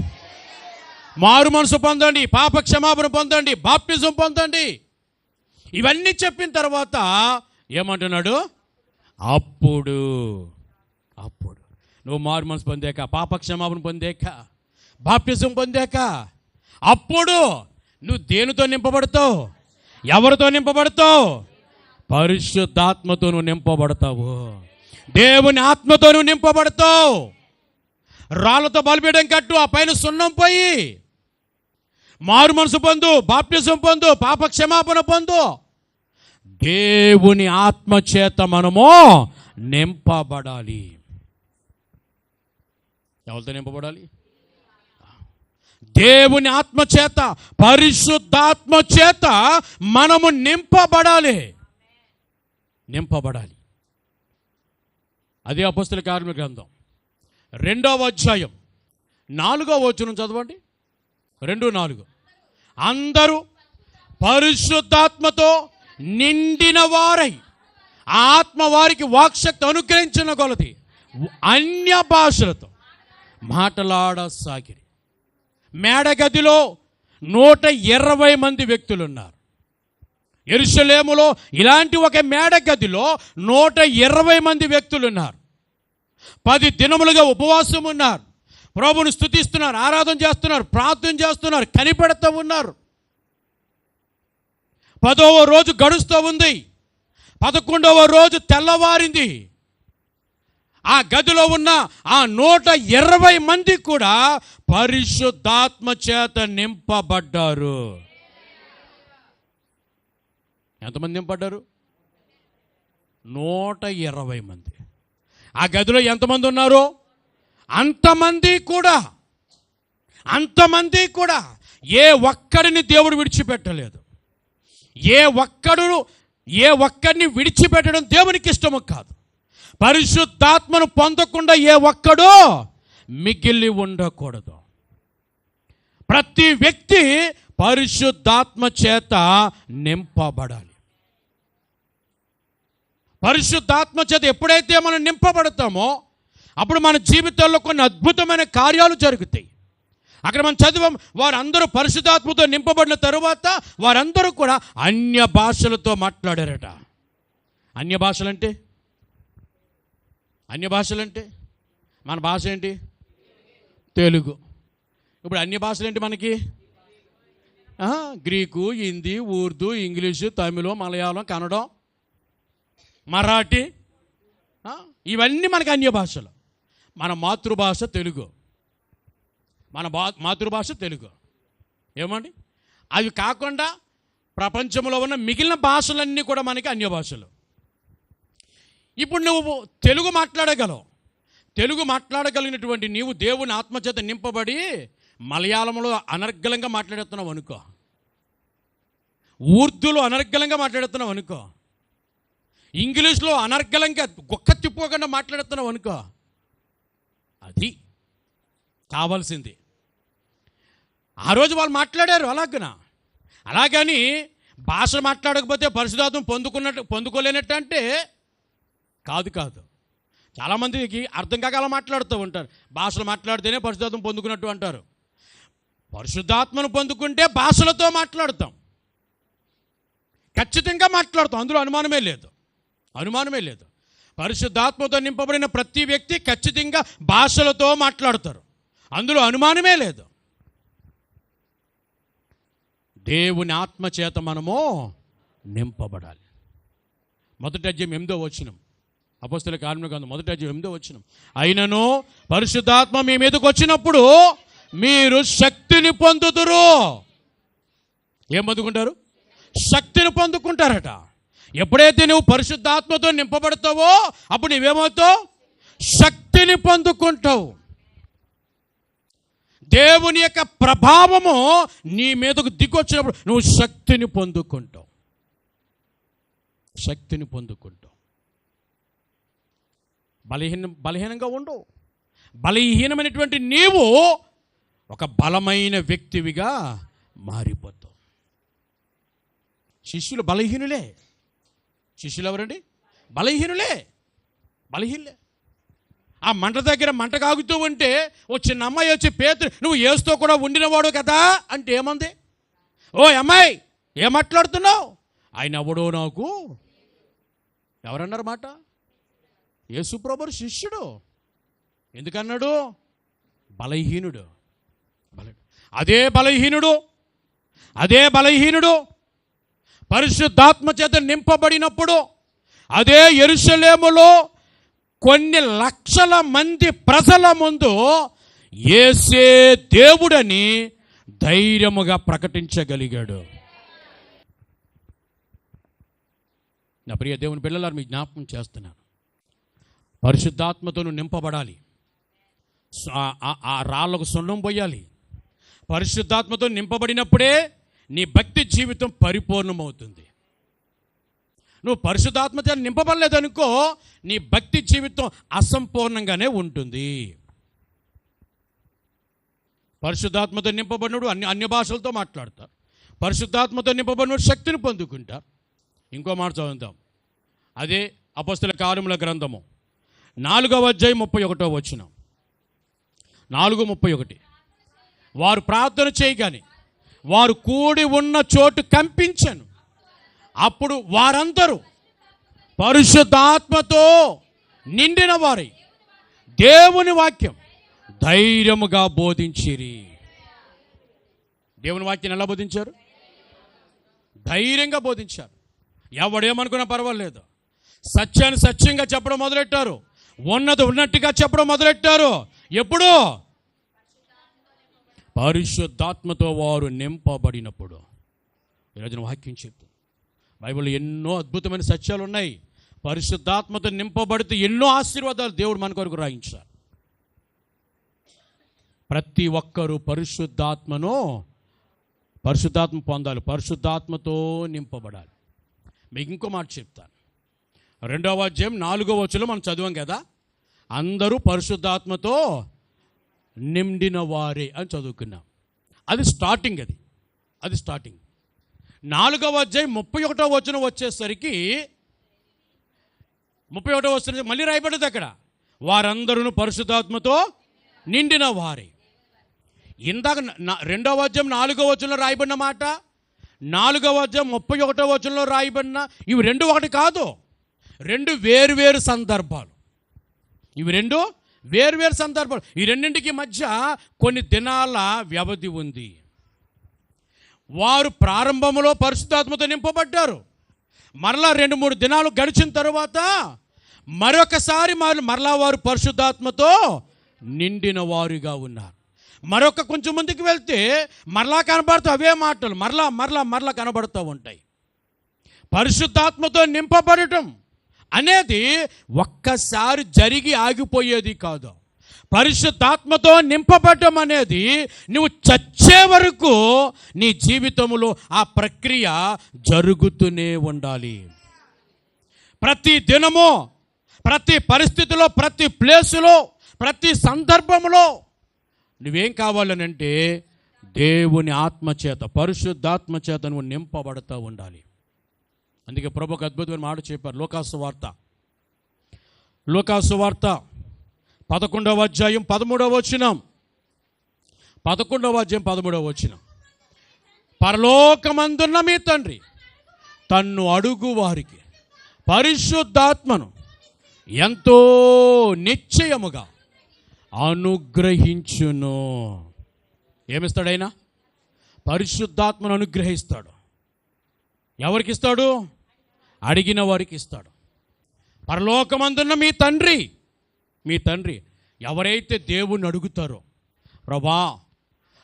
మారు మనసు పొందండి, పాప క్షమాపణ పొందండి, బాప్తిజం పొందండి. ఇవన్నీ చెప్పిన తర్వాత ఏమంటున్నాడు? అప్పుడు అప్పుడు నువ్వు మారు మనసు పొందాక, పాపక్షమాపణ పొందాక, బాప్టిజం పొందాక, అప్పుడు నువ్వు దేనితో నింపబడతావు? ఎవరితో నింపబడతావు? పరిశుద్ధాత్మతో నువ్వు నింపబడతావు. దేవుని ఆత్మతో నువ్వు నింపబడతావు. రాళ్ళతో బలిపీఠం కట్టు, ఆ పైన సున్నం పోయి మారు మనసు పొందు, బాప్టిజం పొందు, పాప క్షమాపణ పొందు. దేవుని ఆత్మ చేత మనము నింపబడాలి. ఎవరితో నింపబడాలి? దేవుని ఆత్మ చేత, పరిశుద్ధాత్మ చేత మనము నింపబడాలి. నింపబడాలి. అదే అపోస్తల కార్యముల గ్రంథం 2వ అధ్యాయం 4వ వచనం చదవండి. 2:4. అందరూ పరిశుద్ధాత్మతో నిండిన వారై, ఆత్మ వారికి వాక్శక్తి అనుగ్రహించిన కొలది అన్య భాషలతో మాట్లాడసాగిరి. మేడగదిలో 120 మంది వ్యక్తులు ఉన్నారు. యెరూషలేములో ఇలాంటి ఒక మేడగదిలో 120 మంది వ్యక్తులు ఉన్నారు. 10 దినములుగా ఉపవాసం ఉన్నారు. ప్రభువును స్తుతిస్తున్నారు, ఆరాధన చేస్తున్నారు, ప్రార్థన చేస్తున్నారు, కనిపెడుతూ ఉన్నారు. 10వ రోజు గడుస్తూ ఉంది. 11వ రోజు తెల్లవారింది. ఆ గదిలో ఉన్న ఆ 120 మంది కూడా పరిశుద్ధాత్మ చేత నింపబడ్డారు. ఎంతమంది నింపబడ్డారు? 120 మంది. ఆ గదిలో ఎంతమంది ఉన్నారో అంతమంది కూడా ఏ ఒక్కడిని దేవుడు విడిచిపెట్టలేదు. ఏ ఒక్కడిని విడిచిపెట్టడం దేవునికి ఇష్టము కాదు. పరిశుద్ధాత్మను పొందకుండా ఏ ఒక్కడూ మిగిలి ఉండకూడదు. ప్రతి వ్యక్తి పరిశుద్ధాత్మ చేత నింపబడాలి. పరిశుద్ధాత్మ చేత ఎప్పుడైతే మనం నింపబడతామో అప్పుడు మన జీవితాల్లో కొన్ని అద్భుతమైన కార్యాలు జరుగుతాయి. అక్కడ మనం చదివాం, వారందరూ పరిశుద్ధాత్మతో నింపబడిన తరువాత వారందరూ కూడా అన్య భాషలతో మాట్లాడారట. అన్య భాషలంటే మన భాష ఏంటి? తెలుగు. ఇప్పుడు అన్య భాషలు ఏంటి మనకి? గ్రీకు, హిందీ, ఉర్దూ, ఇంగ్లీషు, తమిళం, మలయాళం, కన్నడం, మరాఠీ, ఇవన్నీ మనకి అన్య భాషలు. మన మాతృభాష తెలుగు. మాతృభాష తెలుగు. ఏమండి? అవి కాకుండా ప్రపంచంలో ఉన్న మిగిలిన భాషలన్నీ కూడా మనకి అన్య భాషలు. ఇప్పుడు నువ్వు తెలుగు మాట్లాడగలవు. తెలుగు మాట్లాడగలిగినటువంటి నీవు దేవుని ఆత్మచేత నింపబడి మలయాళంలో అనర్గళంగా మాట్లాడుతున్నావు అనుకో, ఉర్దూలో అనర్గళంగా మాట్లాడుతున్నావు అనుకో, ఇంగ్లీష్లో అనర్గళంగా గొక్క తిప్పుకోకుండా మాట్లాడుతున్నావు అనుకో, అది కావాల్సింది. ఆ రోజు వాళ్ళు మాట్లాడారు అలాగని భాష మాట్లాడకపోతే పరిశుద్ధాత్మ పొందుకోలేనట్టు అంటే కాదు. చాలామందికి అర్థం కాక అలా మాట్లాడుతూ ఉంటారు. భాషలు మాట్లాడితేనే పరిశుద్ధాత్మ పొందుకున్నట్టు అంటారు. పరిశుద్ధాత్మను పొందుకుంటే భాషలతో మాట్లాడతాం, ఖచ్చితంగా మాట్లాడతాం. అందులో అనుమానమే లేదు. పరిశుద్ధాత్మతో నింపబడిన ప్రతి వ్యక్తి ఖచ్చితంగా భాషలతో మాట్లాడతారు. అందులో అనుమానమే లేదు. దేవుని ఆత్మ చేత మనము నింపబడాలి. 1వ అధ్యాయం 8వ వచనం, అపోస్తల కార్యముల గ్రంథం 1వ అధ్యాయం 8వ వచనం. అయినను పరిశుద్ధాత్మ మీ మీదకి వచ్చినప్పుడు మీరు శక్తిని పొందుదురు. ఏం పొందుకుంటారు? శక్తిని పొందుకుంటారట. ఎప్పుడైతే నువ్వు పరిశుద్ధాత్మతో నింపబడతావో అప్పుడు నువ్వేమవుతావు? శక్తిని పొందుకుంటావు. దేవుని యొక్క ప్రభావము నీ మీదకు దిగొచ్చినప్పుడు నువ్వు శక్తిని పొందుకుంటావు. బలహీనంగా ఉండవు. బలహీనమైనటువంటి నీవు ఒక బలమైన వ్యక్తివిగా మారిపోతావు. శిష్యులు బలహీనులే. శిష్యులు ఎవరండి? బలహీనులే. ఆ మంట దగ్గర మంట కాగుతూ ఉంటే ఓ చిన్న అమ్మాయి వచ్చి, పేతురు నువ్వు యేసుతో కూడా ఉండినవాడు కదా అంటే ఏమంది? ఓ అమ్మాయి ఏం మాట్లాడుతున్నావు? ఆయన ఎవడో నాకు ఎవరన్నారు మాట? యేసుప్రభు శిష్యుడు. ఎందుకన్నాడు? బలహీనుడు. అదే బలహీనుడు పరిశుద్ధాత్మ చేత నింపబడినప్పుడు అదే యెరూషలేములో కొన్ని లక్షల మంది ప్రజల ముందు యేసే దేవుడని ధైర్యముగా ప్రకటించగలిగాడు. నా ప్రియ దేవుని పిల్లలారా, మీ జ్ఞాపకం చేస్తున్నాను, పరిశుద్ధాత్మతో నింపబడాలి. ఆ రాళ్ళకు సున్నం పోయాలి. పరిశుద్ధాత్మతో నింపబడినప్పుడే నీ భక్తి జీవితం పరిపూర్ణమవుతుంది. నువ్వు పరిశుద్ధాత్మతో నింపబడలేదనుకో, నీ భక్తి జీవితం అసంపూర్ణంగానే ఉంటుంది. పరిశుద్ధాత్మతో నింపబడినప్పుడు అన్య భాషలతో మాట్లాడతారు. పరిశుద్ధాత్మతో నింపబడినప్పుడు శక్తిని పొందుకుంటారు. ఇంకో మాట చదువుతాం, అదే అపొస్తలుల కార్యముల గ్రంథము 4వ అధ్యాయం 31వ వచనం. 4:31. వారు ప్రార్థన చేయగానే వారు కూడి ఉన్న చోటు కంపించెను. అప్పుడు వారందరూ పరిశుద్ధాత్మతో నిండిన వారై దేవుని వాక్యం ధైర్యముగా బోధించిరి. దేవుని వాక్యం ఎలా బోధించారు? ధైర్యంగా బోధించారు. ఎవడేమనుకున్నా పర్వాలేదు. సత్యాన్ని సత్యంగా చెప్పడం మొదలెట్టారు. ఉన్నది ఉన్నట్టుగా చెప్పడం మొదలెట్టారు. ఎప్పుడు? పరిశుద్ధాత్మతో వారు నింపబడినప్పుడు. ఈరోజున వాక్యం చెప్తుంది, బైబిల్లో ఎన్నో అద్భుతమైన సత్యాలు ఉన్నాయి. పరిశుద్ధాత్మతో నింపబడితే ఎన్నో ఆశీర్వాదాలు దేవుడు మన కొరకు రాయించారు. ప్రతి ఒక్కరూ పరిశుద్ధాత్మ పొందాలి, పరిశుద్ధాత్మతో నింపబడాలి. మీకు ఇంకో మాట చెప్తాను. 2వ అధ్యాయం 4వ వచనం మనం చదివాం కదా, అందరూ పరిశుద్ధాత్మతో నిండిన వారే అని చదువుకున్నాం. అది స్టార్టింగ్. అది స్టార్టింగ్. 4వ అధ్యాయం 31వ వచనం వచ్చేసరికి 31వ వచనం మళ్ళీ రాయబడ్డది అక్కడ, వారందరూ పరిశుద్ధాత్మతో నిండిన వారే. ఇందాక 2వ అధ్యాయం 4వ వచనంలో రాయబడిన మాట, 4వ అధ్యాయం 31వ వచనంలో రాయబడిన ఇవి రెండు ఒకటి కాదు. రెండు వేరువేరు సందర్భాలు. ఇవి రెండు వేరువేరు సందర్భాలు. ఈ రెండింటికి మధ్య కొన్ని దినాల వ్యవధి ఉంది. వారు ప్రారంభంలో పరిశుద్ధాత్మతో నింపబడ్డారు. మరలా 2-3 దినాలు గడిచిన తరువాత మరొకసారి మరలా వారు పరిశుద్ధాత్మతో నిండిన వారుగా ఉన్నారు. మరొక కొంచెం ముందుకు వెళ్తే మరలా కనబడుతూ అవే మాటలు మరలా కనబడుతూ ఉంటాయి. పరిశుద్ధాత్మతో నింపబడటం అనేది ఒక్కసారి జరిగి ఆగిపోయేది కాదు. పరిశుద్ధాత్మతో నింపబడటం అనేది నువ్వు చచ్చే వరకు నీ జీవితంలో ఆ ప్రక్రియ జరుగుతూనే ఉండాలి. ప్రతి దినము, ప్రతి పరిస్థితిలో, ప్రతి ప్లేసులో, ప్రతి సందర్భంలో నువ్వేం కావాలనంటే దేవుని ఆత్మచేత, పరిశుద్ధాత్మ చేత నువ్వు నింపబడుతూ ఉండాలి. అందుకే ప్రభు ఒక అద్భుతమైన మాట చెప్పారు. లూకాసు వార్త 11వ అధ్యాయం 13వ వచనం. 11వ అధ్యాయం 13వ వచనం. పరలోకమందున్న మీ తండ్రి తన్ను అడుగు వారికి పరిశుద్ధాత్మను ఎంతో నిశ్చయముగా అనుగ్రహించును. ఏమిస్తాడైనా? పరిశుద్ధాత్మను అనుగ్రహిస్తాడు. ఎవరికి ఇస్తాడు? అడిగిన వారికి ఇస్తాడు. పరలోకమందున్న మీ తండ్రి ఎవరైతే దేవుణ్ణి అడుగుతారో, ప్రభా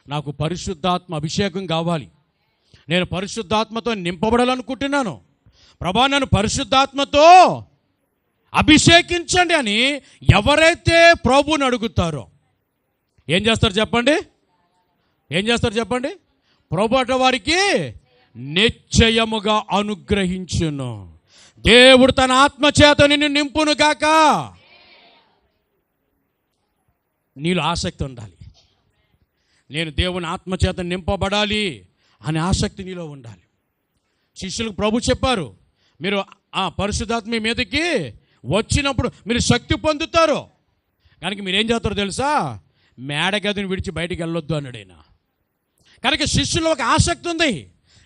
నాకు పరిశుద్ధాత్మ అభిషేకం కావాలి, నేను పరిశుద్ధాత్మతో నింపబడాలనుకుంటున్నాను, ప్రభా నన్ను పరిశుద్ధాత్మతో అభిషేకించండి అని ఎవరైతే ప్రభువుని అడుగుతారో ఏం చేస్తారు చెప్పండి? ప్రభు అట వారికి నిశ్చయముగా అనుగ్రహించును. దేవుడు తన ఆత్మచేత నిన్ను నింపును గాక. నీలో ఆసక్తి ఉండాలి. నేను దేవుని ఆత్మచేత నింపబడాలి అనే ఆసక్తి నీలో ఉండాలి. శిష్యులకు ప్రభు చెప్పారు, మీరు ఆ పరిశుద్ధాత్మ మీదకి వచ్చినప్పుడు మీరు శక్తి పొందుతారు. కనుక మీరేం చేస్తారో తెలుసా? మేడగదిని విడిచి బయటికి వెళ్ళొద్దు అన్నాడు ఆయన. కనుక శిష్యుల్లో ఒక ఆసక్తి ఉంది.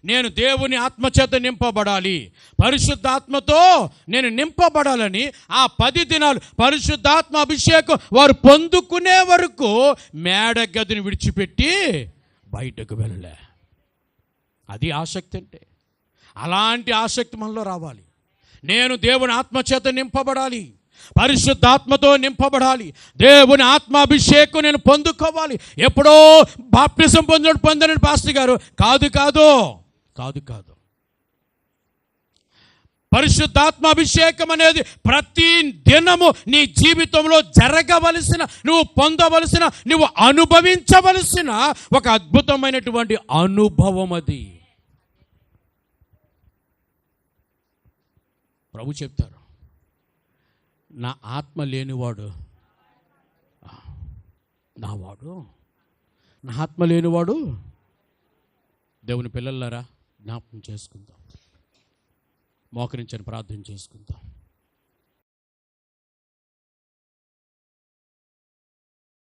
నేను దేవుని ఆత్మచేత నింపబడాలి, పరిశుద్ధాత్మతో నేను నింపబడాలని ఆ 10 దినాలు పరిశుద్ధాత్మ అభిషేకం వారు పొందుకునే వరకు మేడ గదిని విడిచిపెట్టి బయటకు వెళ్ళలే. అది ఆసక్తి అంటే. అలాంటి ఆసక్తి మనలో రావాలి. నేను దేవుని ఆత్మచేత నింపబడాలి, పరిశుద్ధాత్మతో నింపబడాలి, దేవుని ఆత్మాభిషేకం నేను పొందుకోవాలి. ఎప్పుడో బాప్టిజం పొందని పాస్టర్ గారు కాదు కాదు కాదు కాదు పరిశుద్ధాత్మాభిషేకం అనేది ప్రతి దినము నీ జీవితంలో జరగవలసిన, నువ్వు పొందవలసిన, నువ్వు అనుభవించవలసిన ఒక అద్భుతమైనటువంటి అనుభవం అది. ప్రభు చెప్తారు, నా ఆత్మ లేనివాడు నావాడు, నా ఆత్మ లేనివాడు. దేవుని పిల్లలారా జ్ఞాపకం చేసుకుందాం, మోకరించని ప్రార్థన చేసుకుందాం.